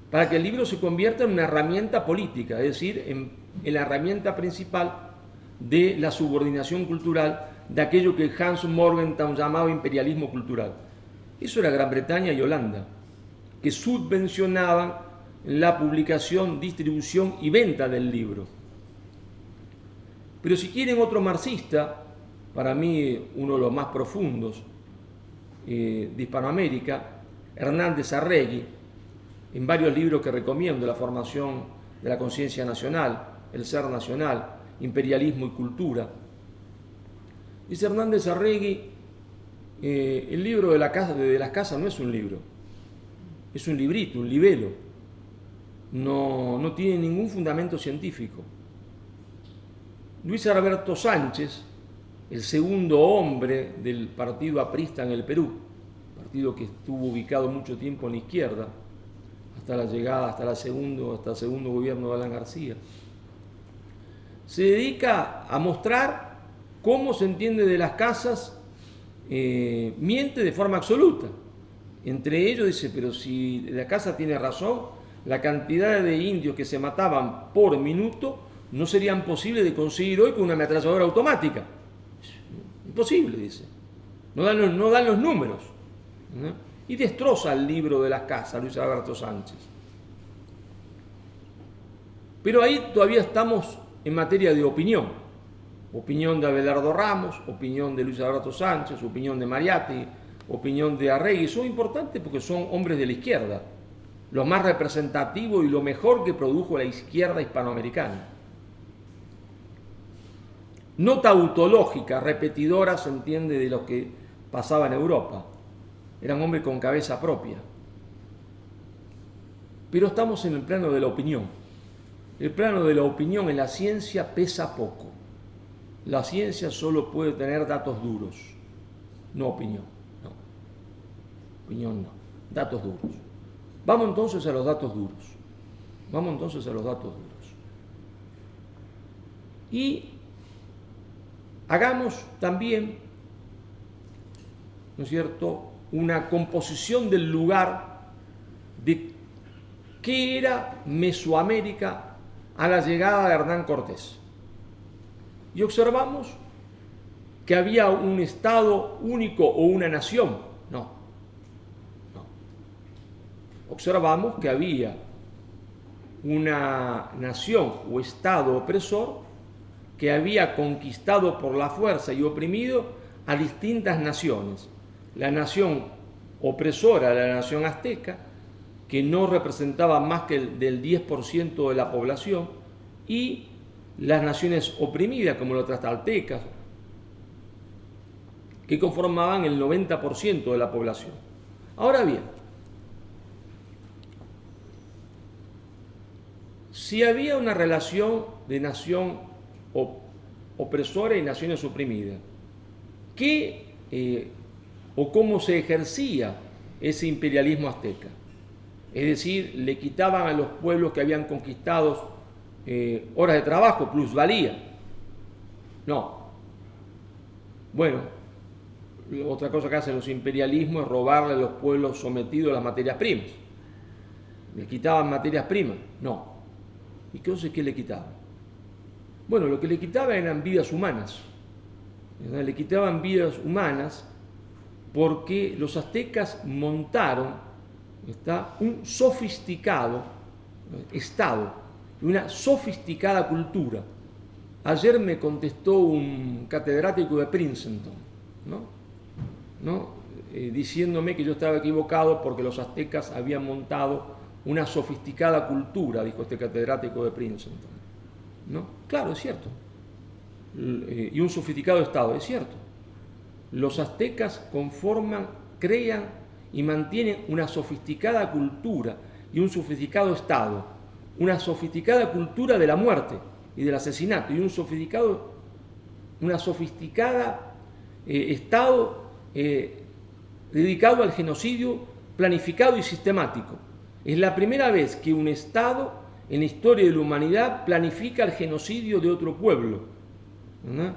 para que el libro se convierta en una herramienta política, es decir, en la herramienta principal de la subordinación cultural, de aquello que Hans Morgenthau llamaba imperialismo cultural. Eso era Gran Bretaña y Holanda, que subvencionaban la publicación, distribución y venta del libro. Pero si quieren otro marxista, para mí uno de los más profundos de Hispanoamérica, Hernández Arregui, en varios libros que recomiendo, La formación de la conciencia nacional, El ser nacional, Imperialismo y cultura. Dice Hernández Arregui, el libro de las casas no es un libro, es un librito, un libelo, no tiene ningún fundamento científico. Luis Alberto Sánchez, el segundo hombre del partido aprista en el Perú, partido que estuvo ubicado mucho tiempo en la izquierda, hasta la llegada, hasta el segundo gobierno de Alan García, se dedica a mostrar cómo se entiende de las casas, miente de forma absoluta. Entre ellos dice, pero si la casa tiene razón, la cantidad de indios que se mataban por minuto no serían posibles de conseguir hoy con una ametralladora automática. Imposible, dice. No dan los números, ¿no? Y destroza el libro de las casas, Luis Alberto Sánchez. Pero ahí todavía estamos en materia de opinión. Opinión de Abelardo Ramos, opinión de Luis Alberto Sánchez, opinión de Mariátegui, opinión de Arregui. Son importantes porque son hombres de la izquierda, los más representativos y lo mejor que produjo la izquierda hispanoamericana. No tautológica, repetidora, se entiende, de lo que pasaba en Europa. Eran hombres con cabeza propia. Pero estamos en el plano de la opinión. El plano de la opinión en la ciencia pesa poco. La ciencia solo puede tener datos duros, no opinión. No. Opinión no. Datos duros. Vamos entonces a los datos duros. Y hagamos también, ¿no es cierto?, una composición del lugar de qué era Mesoamérica a la llegada de Hernán Cortés. Y observamos que había un estado único o una nación. No. Observamos que había una nación o estado opresor que había conquistado por la fuerza y oprimido a distintas naciones. La nación opresora, la nación azteca, que no representaba más que del 10% de la población, y las naciones oprimidas, como los tlaxcaltecas, que conformaban el 90% de la población. Ahora bien, si había una relación de nación opresora y naciones oprimidas, ¿qué o cómo se ejercía ese imperialismo azteca? Es decir, le quitaban a los pueblos que habían conquistado horas de trabajo, plusvalía. No. Bueno, otra cosa que hacen los imperialismos es robarle a los pueblos sometidos a las materias primas. ¿Le quitaban materias primas? No. ¿Y entonces qué le quitaban? Bueno, lo que le quitaban eran vidas humanas. Le quitaban vidas humanas porque los aztecas montaron un sofisticado estado, una sofisticada cultura. Ayer me contestó un catedrático de Princeton, diciéndome que yo estaba equivocado porque los aztecas habían montado una sofisticada cultura, dijo este catedrático de Princeton. Claro, es cierto. Y un sofisticado estado, es cierto. Los aztecas conforman, crean y mantienen una sofisticada cultura y un sofisticado estado, una sofisticada cultura de la muerte y del asesinato y una sofisticada estado dedicado al genocidio planificado y sistemático. Es la primera vez que un estado en la historia de la humanidad planifica el genocidio de otro pueblo, ¿verdad?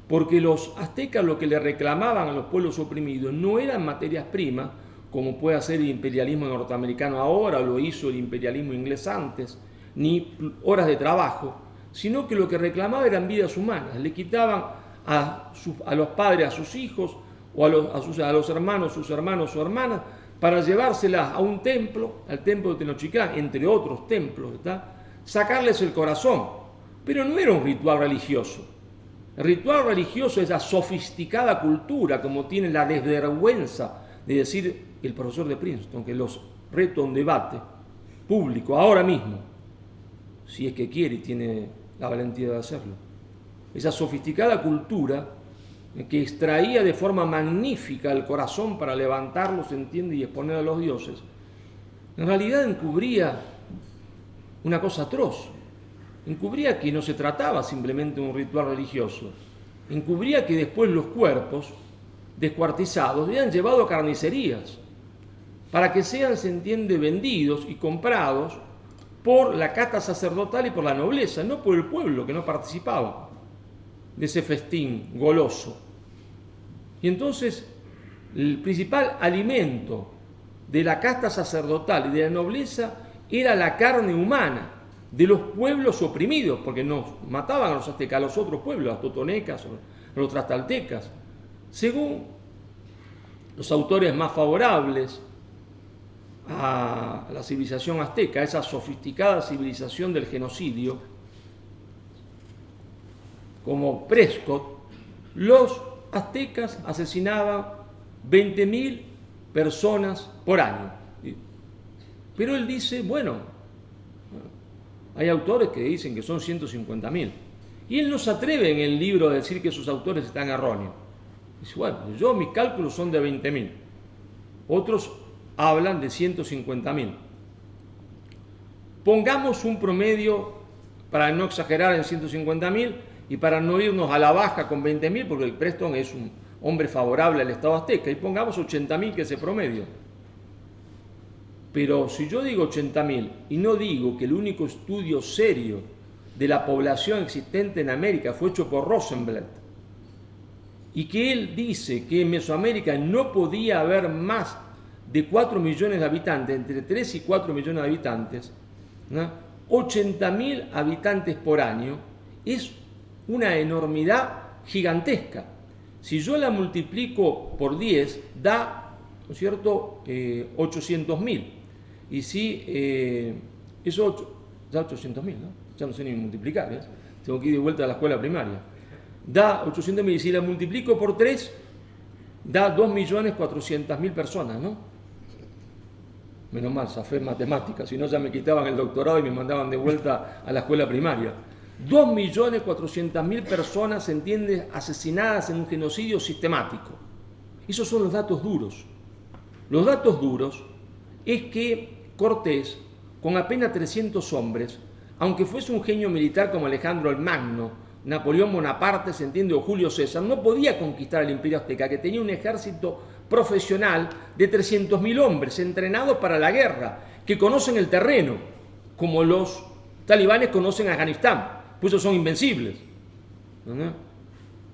Porque los aztecas lo que le reclamaban a los pueblos oprimidos no eran materias primas, como puede hacer el imperialismo norteamericano ahora, o lo hizo el imperialismo inglés antes, ni horas de trabajo, sino que lo que reclamaba eran vidas humanas. Le quitaban a los padres a sus hijos, o a los hermanos, sus hermanos o hermanas, para llevárselas a un templo, al templo de Tenochtitlán, entre otros templos, ¿está? Sacarles el corazón. Pero no era un ritual religioso. El ritual religioso es la sofisticada cultura, como tiene la desvergüenza de decir el profesor de Princeton, que los reto a un debate público ahora mismo, si es que quiere y tiene la valentía de hacerlo. Esa sofisticada cultura que extraía de forma magnífica el corazón para levantarlo, se entiende, y exponer a los dioses, en realidad encubría una cosa atroz. Encubría que no se trataba simplemente de un ritual religioso. Encubría que después los cuerpos descuartizados eran llevados a carnicerías para que sean, se entiende, vendidos y comprados por la casta sacerdotal y por la nobleza, no por el pueblo que no participaba de ese festín goloso. Y entonces el principal alimento de la casta sacerdotal y de la nobleza era la carne humana de los pueblos oprimidos, porque no mataban a los aztecas, a los otros pueblos, a los totonecas, a los tlaxcaltecas, según los autores más favorables a la civilización azteca, a esa sofisticada civilización del genocidio, como Prescott, los aztecas asesinaban 20.000 personas por año. Pero él dice, bueno, hay autores que dicen que son 150.000. Y él no se atreve en el libro a decir que sus autores están erróneos. Dice, bueno, mis cálculos son de 20.000. Otros hablan de 150.000. Pongamos un promedio, para no exagerar, en 150.000 y para no irnos a la baja con 20.000, porque Preston es un hombre favorable al Estado azteca, y pongamos 80.000, que es el promedio. Pero si yo digo 80.000 y no digo que el único estudio serio de la población existente en América fue hecho por Rosenblatt, y que él dice que en Mesoamérica no podía haber más de 4 millones de habitantes, entre 3 y 4 millones de habitantes, ¿no? 80.000 habitantes por año es una enormidad gigantesca. Si yo la multiplico por 10, da, ¿no es cierto?, 800.000. Y si eso da 800.000, ¿no? Ya no sé ni multiplicar, ¿eh? Tengo que ir de vuelta a la escuela primaria. Da 800.000, y si la multiplico por 3, da 2.400.000 personas, ¿no? Menos mal, zafé matemáticas, si no ya me quitaban el doctorado y me mandaban de vuelta a la escuela primaria. 2.400.000 personas, se entiende, asesinadas en un genocidio sistemático. Esos son los datos duros. Los datos duros es que Cortés, con apenas 300 hombres, aunque fuese un genio militar como Alejandro el Magno, Napoleón Bonaparte, se entiende, o Julio César, no podía conquistar el Imperio Azteca, que tenía un ejército profesional de 300.000 hombres entrenados para la guerra, que conocen el terreno, como los talibanes conocen Afganistán, pues esos son invencibles, ¿no?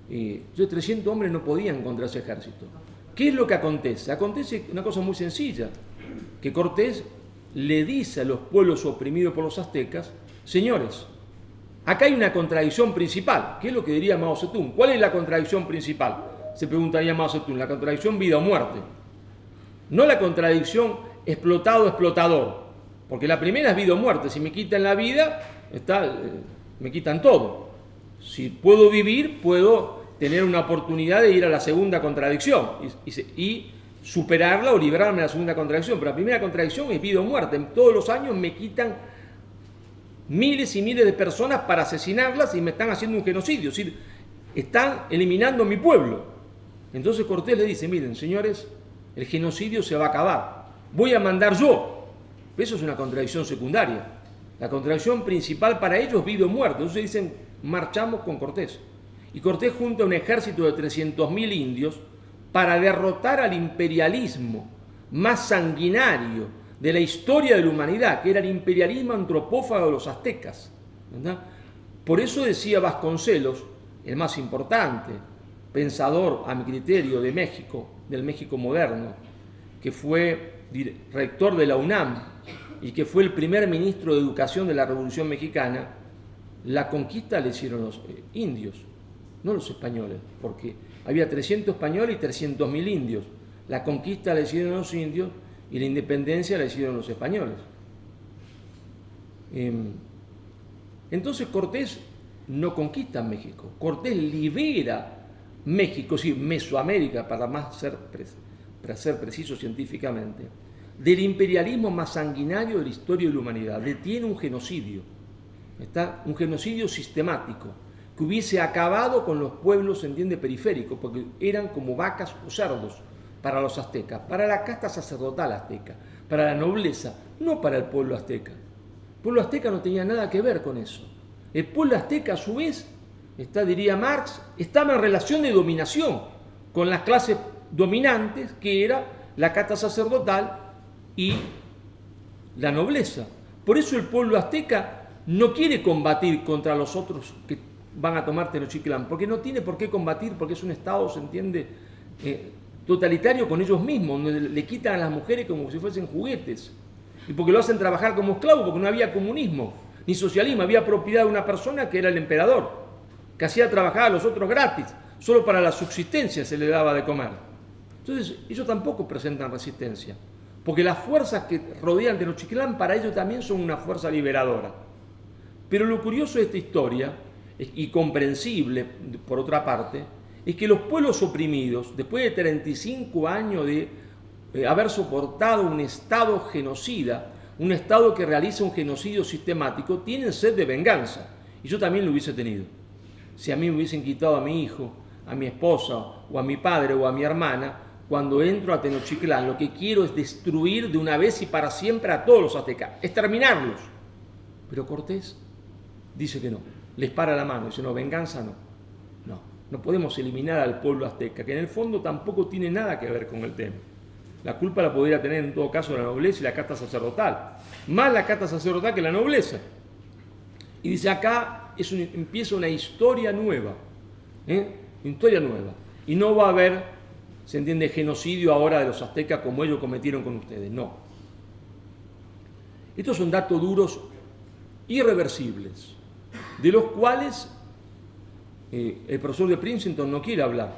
Y 300 hombres no podían contra ese ejército. ¿Qué es lo que acontece? Acontece una cosa muy sencilla, que Cortés le dice a los pueblos oprimidos por los aztecas, señores, acá hay una contradicción principal. ¿Qué es lo que diría Mao Zedong? ¿Cuál es la contradicción principal? Se preguntaría Mao Zedong. La contradicción vida o muerte. No la contradicción explotado-explotador. Porque la primera es vida o muerte. Si me quitan la vida, me quitan todo. Si puedo vivir, puedo tener una oportunidad de ir a la segunda contradicción y superarla o librarme de la segunda contradicción. Pero la primera contradicción es vida o muerte. Todos los años me quitan miles y miles de personas para asesinarlas y me están haciendo un genocidio, es decir, están eliminando mi pueblo. Entonces Cortés le dice, miren, señores, el genocidio se va a acabar, voy a mandar yo. Eso es una contradicción secundaria. La contradicción principal para ellos es vida o muerte. Entonces dicen, marchamos con Cortés. Y Cortés junta un ejército de 300.000 indios para derrotar al imperialismo más sanguinario de la historia de la humanidad, que era el imperialismo antropófago de los aztecas, ¿verdad? Por eso decía Vasconcelos, el más importante pensador, a mi criterio, de México, del México moderno, que fue rector de la UNAM y que fue el primer ministro de Educación de la Revolución Mexicana, la conquista la hicieron los indios, no los españoles, porque había 300 españoles y 300.000 indios. La conquista la hicieron los indios y la independencia la hicieron los españoles. Entonces Cortés no conquista México, Cortés libera México, es decir, Mesoamérica, para ser preciso científicamente, del imperialismo más sanguinario de la historia de la humanidad. Detiene un genocidio, un genocidio sistemático, que hubiese acabado con los pueblos, se entiende, periféricos, porque eran como vacas o cerdos para los aztecas, para la casta sacerdotal azteca, para la nobleza, no para el pueblo azteca. El pueblo azteca no tenía nada que ver con eso. El pueblo azteca, a su vez, diría Marx, estaba en relación de dominación con las clases dominantes, que era la casta sacerdotal y la nobleza. Por eso el pueblo azteca no quiere combatir contra los otros que van a tomar Tenochtitlán, porque no tiene por qué combatir, porque es un estado, se entiende, totalitario con ellos mismos, donde le quitan a las mujeres como si fuesen juguetes, y porque lo hacen trabajar como esclavos, porque no había comunismo ni socialismo, había propiedad de una persona que era el emperador, que hacía trabajar a los otros gratis, solo para la subsistencia se le daba de comer. Entonces ellos tampoco presentan resistencia. porque las fuerzas que rodean Tenochtitlán para ellos también son una fuerza liberadora. Pero lo curioso de esta historia, y comprensible por otra parte, es que los pueblos oprimidos, después de 35 años de haber soportado un Estado genocida, un Estado que realiza un genocidio sistemático, tienen sed de venganza. Y yo también lo hubiese tenido. Si a mí me hubiesen quitado a mi hijo, a mi esposa, o a mi padre, o a mi hermana, cuando entro a Tenochtitlán, lo que quiero es destruir de una vez y para siempre a todos los aztecas, exterminarlos. Pero Cortés dice que no, les para la mano, dice no, venganza no. No podemos eliminar al pueblo azteca, que en el fondo tampoco tiene nada que ver con el tema. La culpa la podría tener en todo caso la nobleza y la casta sacerdotal, más la casta sacerdotal que la nobleza. Y dice acá empieza una historia nueva, historia nueva, y no va a haber, se entiende, genocidio ahora de los aztecas como ellos cometieron con ustedes, no. Estos son datos duros, irreversibles, de los cuales el profesor de Princeton no quiere hablar.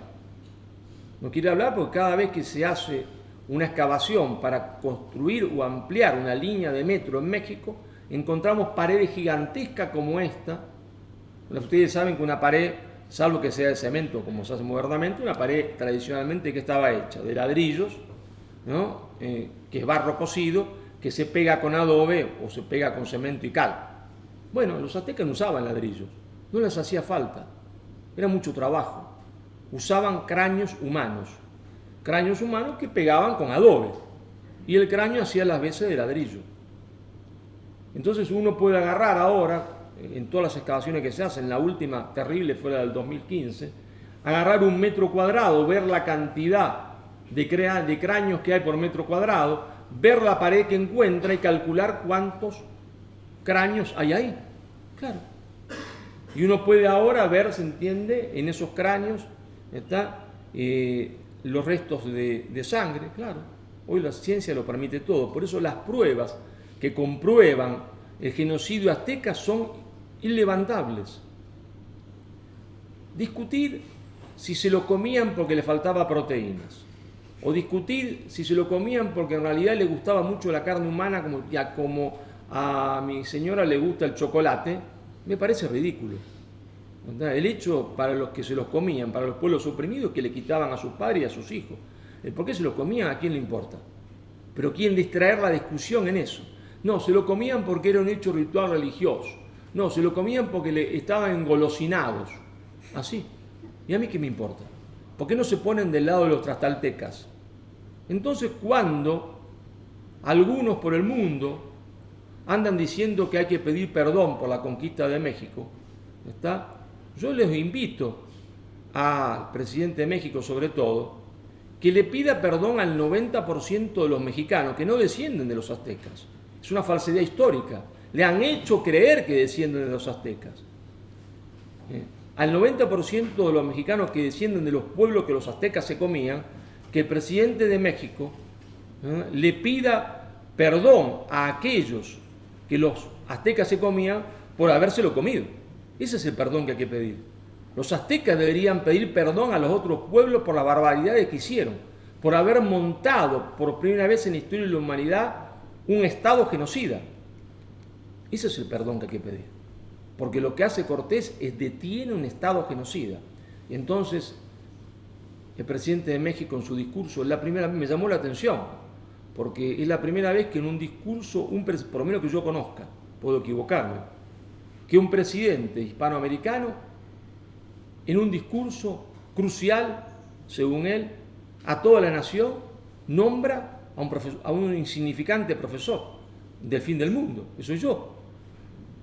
No quiere hablar porque cada vez que se hace una excavación para construir o ampliar una línea de metro en México, encontramos paredes gigantescas como esta. Ustedes saben que una pared, salvo que sea de cemento como se hace modernamente, una pared tradicionalmente que estaba hecha de ladrillos, ¿no? Que es barro cocido, que se pega con adobe o se pega con cemento y cal. Bueno, los aztecas no usaban ladrillos, no les hacía falta, era mucho trabajo. Usaban cráneos humanos que pegaban con adobe, y el cráneo hacía las veces de ladrillo. Entonces uno puede agarrar ahora, en todas las excavaciones que se hacen, la última terrible fue la del 2015, agarrar un metro cuadrado, ver la cantidad de cráneos que hay por metro cuadrado, ver la pared que encuentra y calcular cuántos cráneos hay ahí. Claro. Y uno puede ahora ver, se entiende, en esos cráneos los restos de sangre, claro. Hoy la ciencia lo permite todo. Por eso las pruebas que comprueban el genocidio azteca son inlevantables. Discutir si se lo comían porque le faltaba proteínas, o discutir si se lo comían porque en realidad le gustaba mucho la carne humana como a mi señora le gusta el chocolate, me parece ridículo. El hecho para los que se los comían, para los pueblos oprimidos, que le quitaban a sus padres y a sus hijos. El por qué se los comían, ¿a quién le importa? Pero quieren distraer la discusión en eso. No, se lo comían porque era un hecho ritual religioso. No, se lo comían porque estaban engolosinados. Así. ¿Y a mí qué me importa? ¿Por qué no se ponen del lado de los tlaxcaltecas? Entonces, cuando algunos por el mundo andan diciendo que hay que pedir perdón por la conquista de México, yo les invito al presidente de México, sobre todo, que le pida perdón al 90% de los mexicanos que no descienden de los aztecas. Es una falsedad histórica. Le han hecho creer que descienden de los aztecas. Al 90% de los mexicanos que descienden de los pueblos que los aztecas se comían, que el presidente de México le pida perdón a aquellos que los aztecas se comían por habérselo comido. Ese es el perdón que hay que pedir. Los aztecas deberían pedir perdón a los otros pueblos por las barbaridades que hicieron, por haber montado por primera vez en la historia de la humanidad un Estado genocida. Ese es el perdón que hay que pedir. Porque lo que hace Cortés es detiene un Estado genocida. Y entonces el presidente de México en su discurso, me llamó la atención, porque es la primera vez que en un discurso, por lo menos que yo conozca, puedo equivocarme, que un presidente hispanoamericano en un discurso crucial, según él, a toda la nación, nombra a un insignificante profesor del fin del mundo, que soy yo,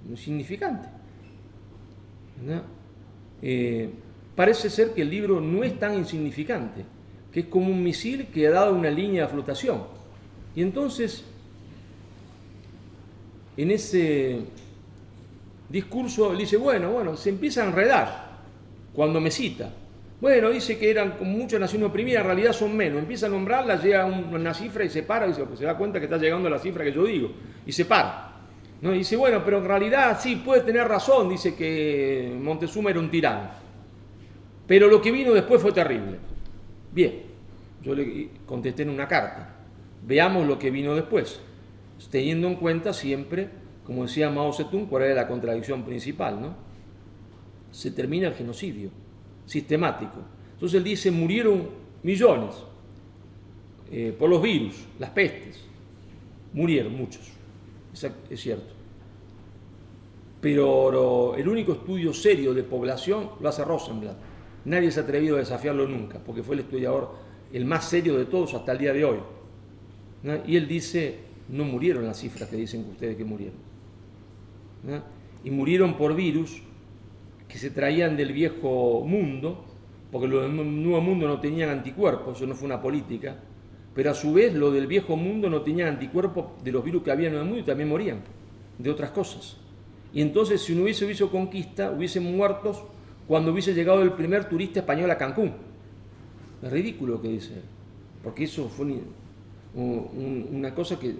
un insignificante. Parece ser que el libro no es tan insignificante, que es como un misil que ha dado una línea de flotación. Y entonces, en ese discurso, él dice, bueno, se empieza a enredar cuando me cita. Bueno, dice que eran como muchas naciones oprimidas, en realidad son menos. Empieza a nombrarla, llega a una cifra y se para, y se da cuenta que está llegando a la cifra que yo digo, y se para. ¿No? Y dice, bueno, pero en realidad sí, puede tener razón, dice que Montezuma era un tirano. Pero lo que vino después fue terrible. Bien, yo le contesté en una carta. Veamos lo que vino después, teniendo en cuenta siempre, como decía Mao Zedong, cuál era la contradicción principal, ¿no? Se termina el genocidio sistemático. Entonces él dice, murieron millones por los virus, las pestes. Murieron muchos, es cierto. Pero el único estudio serio de población lo hace Rosenblatt. Nadie se ha atrevido a desafiarlo nunca, porque fue el estudiador el más serio de todos hasta el día de hoy, ¿no? Y él dice, no murieron las cifras que dicen ustedes que murieron, ¿no? Y murieron por virus que se traían del viejo mundo, porque los del nuevo mundo no tenían anticuerpos, eso no fue una política, pero a su vez los del viejo mundo no tenían anticuerpos de los virus que había en el mundo y también morían de otras cosas. Y entonces, si no hubiese habido conquista, hubiesen muertos cuando hubiese llegado el primer turista español a Cancún. Es ridículo lo que dice, porque eso fue una cosa que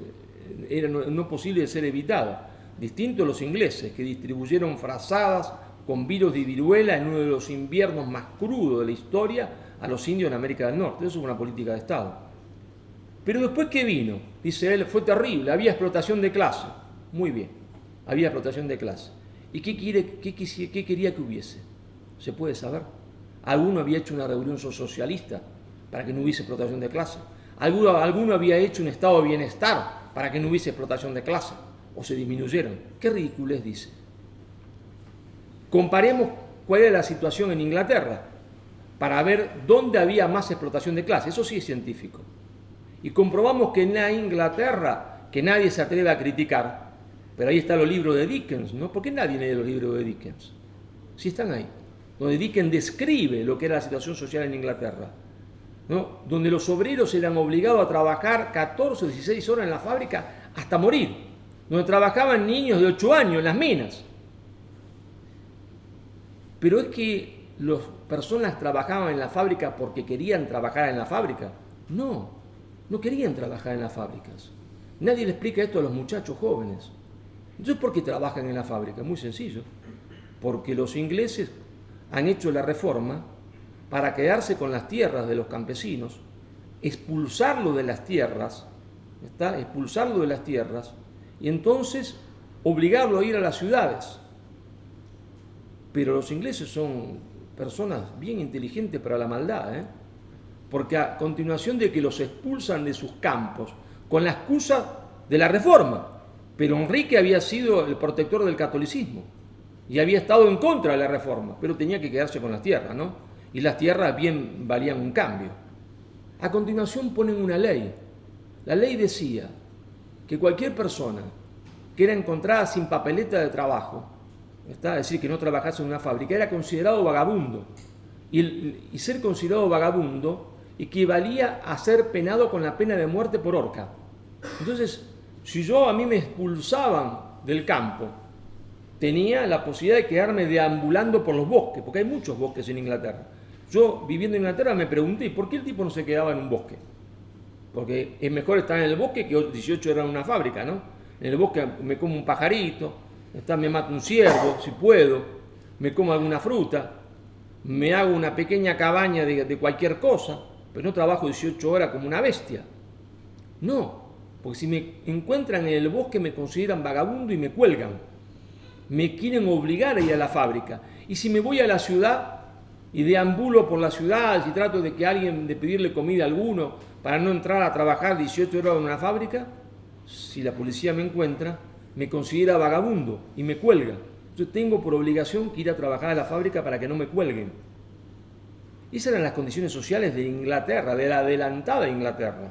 era no posible de ser evitada. Distinto a los ingleses, que distribuyeron frazadas con virus de viruela en uno de los inviernos más crudos de la historia a los indios en América del Norte. Eso fue una política de Estado. Pero después, ¿qué vino? Dice él, fue terrible, había explotación de clase. Muy bien, había explotación de clase. ¿Y qué quería que hubiese? ¿Se puede saber? ¿Alguno había hecho una revolución socialista para que no hubiese explotación de clase? ¿Alguno había hecho un estado de bienestar para que no hubiese explotación de clase? ¿O se disminuyeron? ¿Qué ridiculez dice? Comparemos cuál era la situación en Inglaterra para ver dónde había más explotación de clase. Eso sí es científico. Y comprobamos que en la Inglaterra, que nadie se atreve a criticar, pero ahí están los libros de Dickens, ¿no? ¿Por qué nadie lee los libros de Dickens? Sí están ahí, donde Dickens describe lo que era la situación social en Inglaterra, ¿no? Donde los obreros eran obligados a trabajar 14 o 16 horas en la fábrica hasta morir, donde trabajaban niños de 8 años en las minas. Pero es que las personas trabajaban en la fábrica porque querían trabajar en la fábrica. No querían trabajar en las fábricas. Nadie le explica esto a los muchachos jóvenes. Entonces, ¿por qué trabajan en la fábrica? Muy sencillo. Porque los ingleses han hecho la reforma para quedarse con las tierras de los campesinos, expulsarlo de las tierras, expulsarlo de las tierras, y entonces obligarlo a ir a las ciudades. Pero los ingleses son personas bien inteligentes para la maldad, porque a continuación de que los expulsan de sus campos con la excusa de la reforma, pero Enrique había sido el protector del catolicismo y había estado en contra de la reforma, pero tenía que quedarse con las tierras, ¿no? Y las tierras bien valían un cambio. A continuación ponen una ley. La ley decía que cualquier persona que era encontrada sin papeleta de trabajo, es decir, que no trabajase en una fábrica, era considerado vagabundo. Y ser considerado vagabundo equivalía a ser penado con la pena de muerte por horca. Entonces, si a mí me expulsaban del campo, tenía la posibilidad de quedarme deambulando por los bosques, porque hay muchos bosques en Inglaterra. Yo, viviendo en Inglaterra, me pregunté, ¿por qué el tipo no se quedaba en un bosque? Porque es mejor estar en el bosque que 18 horas en una fábrica, ¿no? En el bosque me como un pajarito, me mato un ciervo, si puedo, me como alguna fruta, me hago una pequeña cabaña de cualquier cosa, pero no trabajo 18 horas como una bestia. No, porque si me encuentran en el bosque me consideran vagabundo y me cuelgan. Me quieren obligar a ir a la fábrica. Y si me voy a la ciudad y deambulo por la ciudad y trato de pedirle comida a alguno para no entrar a trabajar 18 horas en una fábrica, si la policía me encuentra, me considera vagabundo y me cuelga. Yo tengo por obligación que ir a trabajar a la fábrica para que no me cuelguen. Esas eran las condiciones sociales de Inglaterra, de la adelantada Inglaterra.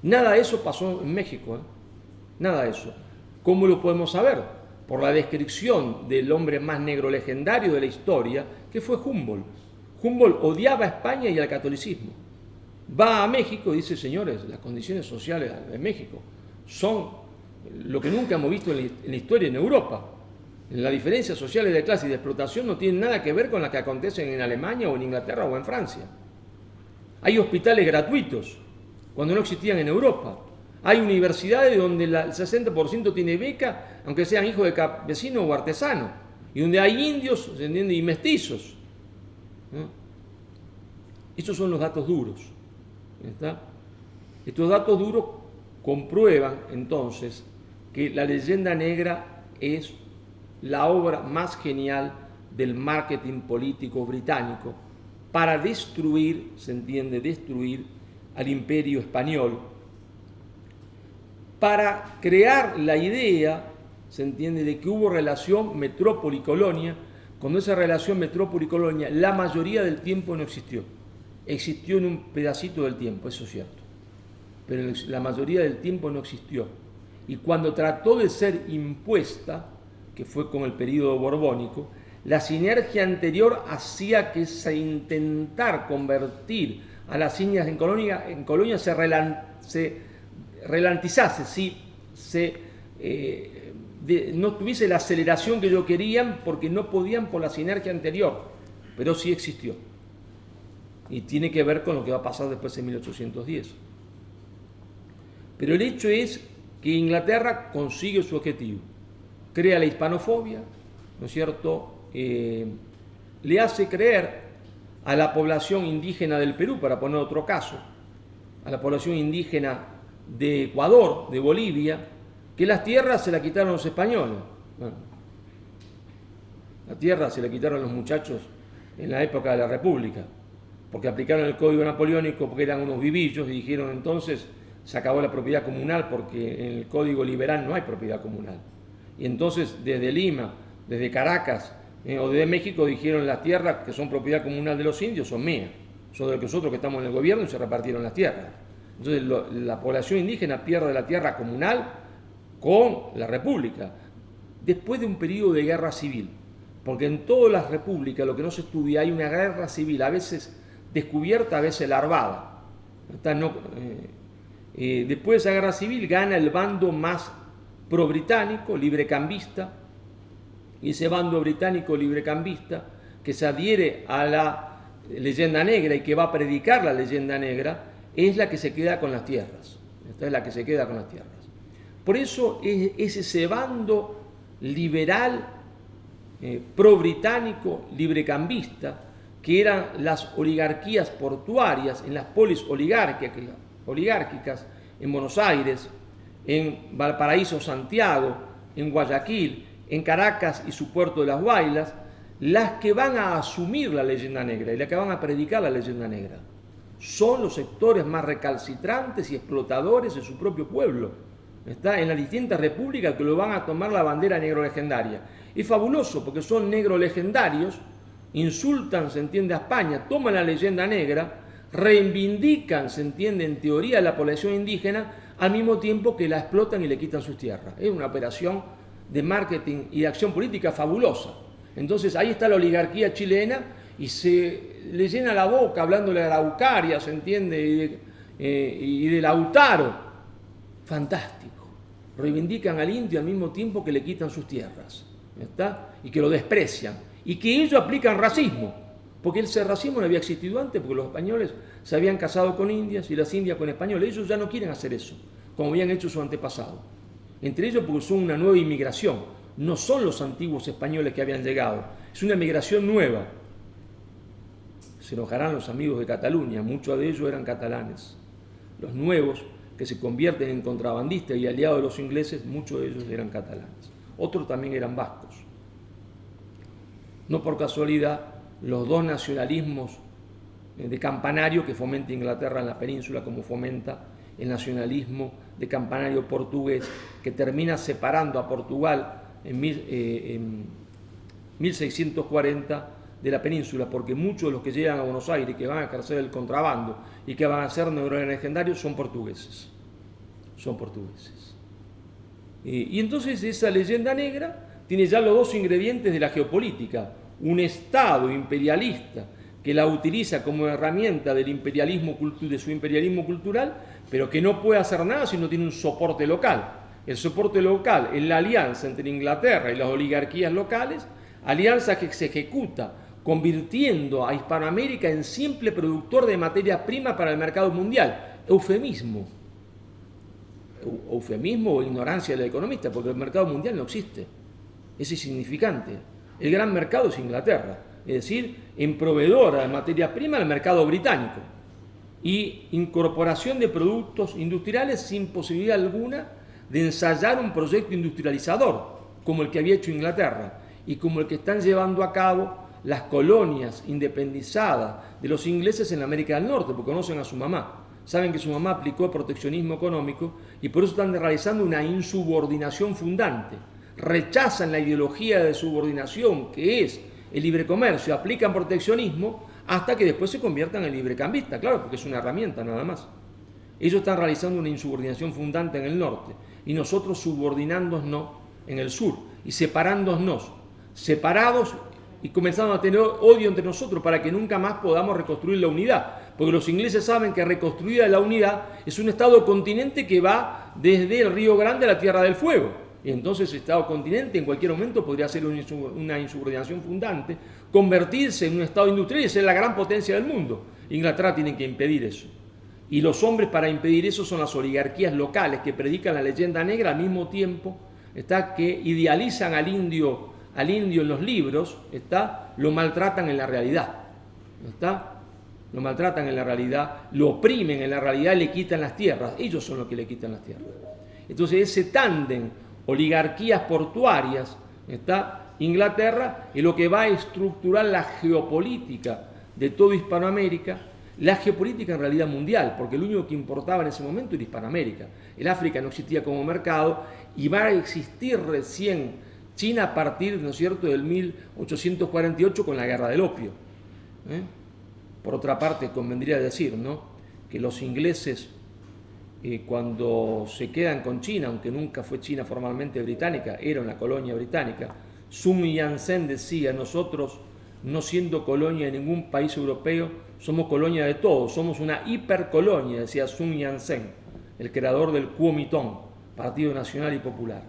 Nada de eso pasó en México, nada de eso. ¿Cómo lo podemos saber? Por la descripción del hombre más negro legendario de la historia, que fue Humboldt. Humboldt odiaba a España y al catolicismo. Va a México y dice, señores, las condiciones sociales de México son lo que nunca hemos visto en la historia en Europa. Las diferencias sociales de clase y de explotación no tienen nada que ver con las que acontecen en Alemania o en Inglaterra o en Francia. Hay hospitales gratuitos, cuando no existían en Europa. Hay universidades donde el 60% tiene beca, aunque sean hijos de campesino o artesano, y donde hay indios, ¿se entiende?, y mestizos, ¿no? Estos son los datos duros, ¿está? Estos datos duros comprueban entonces que La Leyenda Negra es la obra más genial del marketing político británico para destruir, se entiende, destruir al imperio español, para crear la idea, se entiende, de que hubo relación metrópoli-colonia, cuando esa relación metrópoli-colonia la mayoría del tiempo no existió. Existió en un pedacito del tiempo, eso es cierto, pero la mayoría del tiempo no existió. Y cuando trató de ser impuesta, que fue con el período borbónico, la sinergia anterior hacía que se intentar convertir a las indias en colonia se ralentizase, no tuviese la aceleración que ellos querían porque no podían por la sinergia anterior, pero sí existió. Y tiene que ver con lo que va a pasar después en 1810. Pero el hecho es que Inglaterra consigue su objetivo, crea la hispanofobia, ¿no es cierto? Le hace creer a la población indígena del Perú, para poner otro caso, a la población indígena de Ecuador, de Bolivia, que las tierras se las quitaron los españoles. Bueno, la tierra se la quitaron los muchachos en la época de la República, porque aplicaron el Código Napoleónico porque eran unos vivillos y dijeron entonces se acabó la propiedad comunal porque en el Código Liberal no hay propiedad comunal. Y entonces desde Lima, desde Caracas o desde México dijeron las tierras que son propiedad comunal de los indios son mías, son de nosotros que estamos en el gobierno y se repartieron las tierras. Entonces la población indígena pierde la tierra comunal con la República, después de un periodo de guerra civil, porque en todas las repúblicas lo que no se estudia hay una guerra civil, a veces descubierta, a veces larvada. Después de esa guerra civil gana el bando más pro-británico, librecambista, y ese bando británico librecambista que se adhiere a la leyenda negra y que va a predicar la leyenda negra es la que se queda con las tierras. Esta es la que se queda con las tierras. Por eso es ese bando liberal, pro-británico, librecambista, que eran las oligarquías portuarias, en las polis oligárquicas, en Buenos Aires, en Valparaíso, Santiago, en Guayaquil, en Caracas y su puerto de Las Guaylas, las que van a asumir la leyenda negra y las que van a predicar la leyenda negra. Son los sectores más recalcitrantes y explotadores de su propio pueblo. Está en las distintas repúblicas que lo van a tomar la bandera negro legendaria. Es fabuloso porque son negros legendarios, insultan, se entiende, a España, toman la leyenda negra, reivindican, se entiende, en teoría, a la población indígena, al mismo tiempo que la explotan y le quitan sus tierras. Es una operación de marketing y de acción política fabulosa. Entonces ahí está la oligarquía chilena y se le llena la boca hablándole de Araucaria, se entiende, y de Lautaro. Fantástico. Reivindican al indio al mismo tiempo que le quitan sus tierras, ¿está? Y que lo desprecian. Y que ellos aplican racismo, porque ese racismo no había existido antes, porque los españoles se habían casado con indias y las indias con españoles. Ellos ya no quieren hacer eso, como habían hecho sus antepasados. Entre ellos porque son una nueva inmigración, no son los antiguos españoles que habían llegado, es una migración nueva. Se enojarán los amigos de Cataluña, muchos de ellos eran catalanes. Los nuevos, que se convierten en contrabandistas y aliados de los ingleses, muchos de ellos eran catalanes. Otros también eran vascos. No por casualidad, los dos nacionalismos de campanario que fomenta Inglaterra en la península, como fomenta el nacionalismo de campanario portugués, que termina separando a Portugal en 1640 de la península, porque muchos de los que llegan a Buenos Aires, que van a ejercer el contrabando y que van a ser neurolegendarios, son portugueses. Son portugueses. Y entonces esa leyenda negra tiene ya los dos ingredientes de la geopolítica. Un Estado imperialista que la utiliza como herramienta del imperialismo, de su imperialismo cultural, pero que no puede hacer nada si no tiene un soporte local. El soporte local es la alianza entre Inglaterra y las oligarquías locales, alianza que se ejecuta convirtiendo a Hispanoamérica en simple productor de materia prima para el mercado mundial. Eufemismo o ignorancia del economista, porque el mercado mundial no existe. Es insignificante. El gran mercado es Inglaterra, es decir, en proveedora de materia prima al mercado británico. y incorporación de productos industriales sin posibilidad alguna de ensayar un proyecto industrializador, como el que había hecho Inglaterra y como el que están llevando a cabo las colonias independizadas de los ingleses en América del Norte, porque conocen a su mamá. Saben que su mamá aplicó el proteccionismo económico y por eso están realizando una insubordinación fundante. Rechazan la ideología de subordinación que es el libre comercio, aplican proteccionismo hasta que después se conviertan en librecambistas, claro, porque es una herramienta nada más. Ellos están realizando una insubordinación fundante en el norte y nosotros subordinándonos en el sur y separándonos, separados y comenzando a tener odio entre nosotros para que nunca más podamos reconstruir la unidad. Porque los ingleses saben que reconstruida la unidad es un estado-continente que va desde el Río Grande a la Tierra del Fuego. Y entonces ese estado-continente en cualquier momento podría ser una insubordinación fundante, convertirse en un estado industrial y ser la gran potencia del mundo. Inglaterra tiene que impedir eso. Y los hombres para impedir eso son las oligarquías locales que predican la leyenda negra al mismo tiempo que idealizan al indio en los libros, lo maltratan en la realidad. Lo maltratan en la realidad, lo oprimen en la realidad, le quitan las tierras. Ellos son los que le quitan las tierras. Entonces ese tándem, oligarquías portuarias, Inglaterra, es lo que va a estructurar la geopolítica de toda Hispanoamérica, la geopolítica en realidad mundial, porque lo único que importaba en ese momento era Hispanoamérica. El África no existía como mercado y va a existir recién China a partir, ¿no es cierto?, del 1848 con la Guerra del Opio. Por otra parte, convendría decir, ¿no?, que los ingleses, cuando se quedan con China, aunque nunca fue China formalmente británica, era una colonia británica, Sun Yat-sen decía: nosotros, no siendo colonia de ningún país europeo, somos colonia de todos, somos una hipercolonia, decía Sun Yat-sen, el creador del Kuomintang, Partido Nacional y Popular.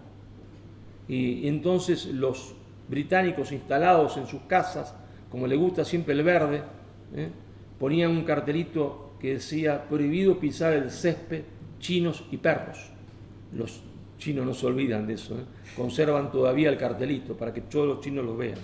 Y entonces los británicos instalados en sus casas, como les gusta siempre el verde, ponían un cartelito que decía: prohibido pisar el césped, chinos y perros. Los chinos no se olvidan de eso, conservan todavía el cartelito para que todos los chinos lo vean.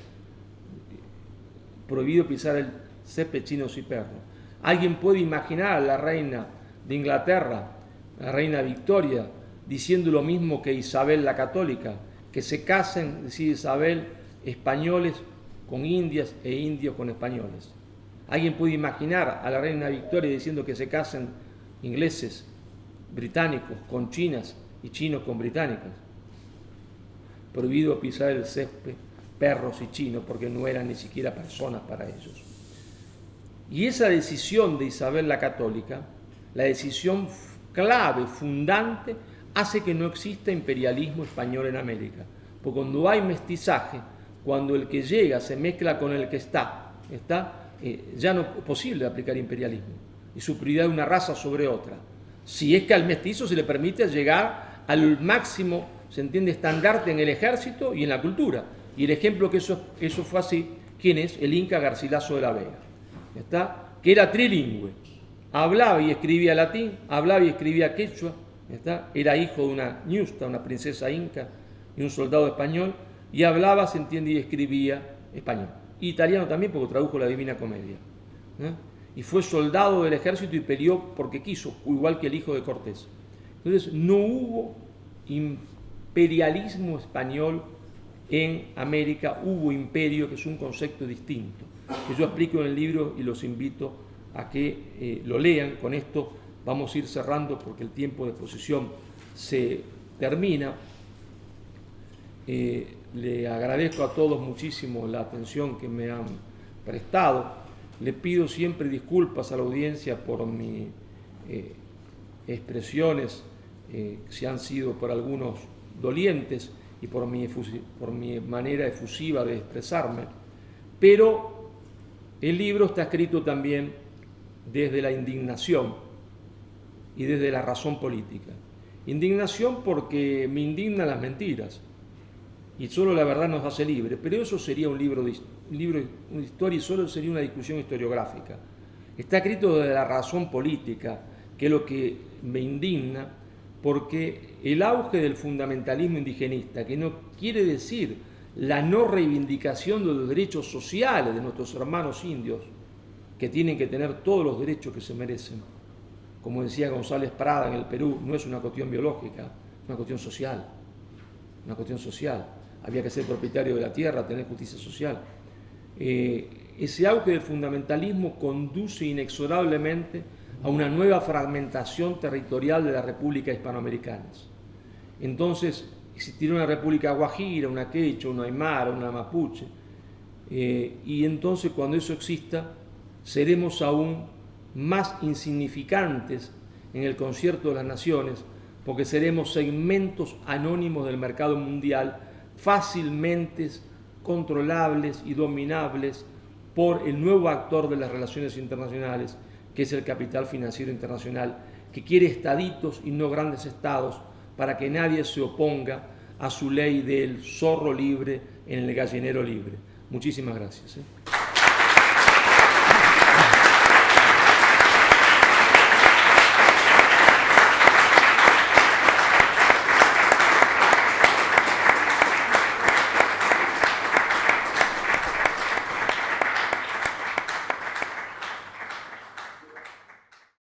Prohibido pisar el césped, chinos y perros. ¿Alguien puede imaginar a la reina de Inglaterra, la reina Victoria, diciendo lo mismo que Isabel la Católica? Que se casen, decía Isabel, españoles con indias e indios con españoles. ¿Alguien puede imaginar a la reina Victoria diciendo que se casen ingleses, británicos con chinas y chinos con británicas? Prohibido pisar el césped, perros y chinos, porque no eran ni siquiera personas para ellos. Y esa decisión de Isabel la Católica, la decisión clave, fundante, hace que no exista imperialismo español en América. Porque cuando hay mestizaje, cuando el que llega se mezcla con el que está ya no es posible aplicar imperialismo y superioridad de una raza sobre otra. Si es que al mestizo se le permite llegar al máximo, se entiende, estandarte en el ejército y en la cultura. Y el ejemplo que eso fue así, ¿quién es? El Inca Garcilaso de la Vega, que era trilingüe, hablaba y escribía latín, hablaba y escribía quechua, era hijo de una ñusta, una princesa inca y un soldado español, y hablaba, se entiende, y escribía español. Y italiano también, porque tradujo la Divina Comedia. Y fue soldado del ejército y peleó porque quiso, igual que el hijo de Cortés. Entonces, no hubo imperialismo español en América, hubo imperio, que es un concepto distinto, que yo explico en el libro y los invito a que lo lean. Con esto vamos a ir cerrando porque el tiempo de exposición se termina. Le agradezco a todos muchísimo la atención que me han prestado. Le pido siempre disculpas a la audiencia por mis expresiones, si han sido por algunos dolientes y por mi manera efusiva de expresarme, pero el libro está escrito también desde la indignación y desde la razón política. Indignación porque me indignan las mentiras y solo la verdad nos hace libres, pero eso sería un libro de historia y solo sería una discusión historiográfica. Está escrito desde la razón política, que es lo que me indigna, porque el auge del fundamentalismo indigenista, que no quiere decir la no reivindicación de los derechos sociales de nuestros hermanos indios, que tienen que tener todos los derechos que se merecen, como decía González Prada en el Perú, no es una cuestión biológica, es una cuestión social. Una cuestión social. Había que ser propietario de la tierra, tener justicia social. Ese auge del fundamentalismo conduce inexorablemente a una nueva fragmentación territorial de las repúblicas hispanoamericanas. Entonces, existirá una república guajira, una quechua, una aymara, una mapuche, y entonces cuando eso exista, seremos aún más insignificantes en el concierto de las naciones, porque seremos segmentos anónimos del mercado mundial, fácilmente controlables y dominables por el nuevo actor de las relaciones internacionales, que es el capital financiero internacional, que quiere estaditos y no grandes estados para que nadie se oponga a su ley del zorro libre en el gallinero libre. Muchísimas gracias.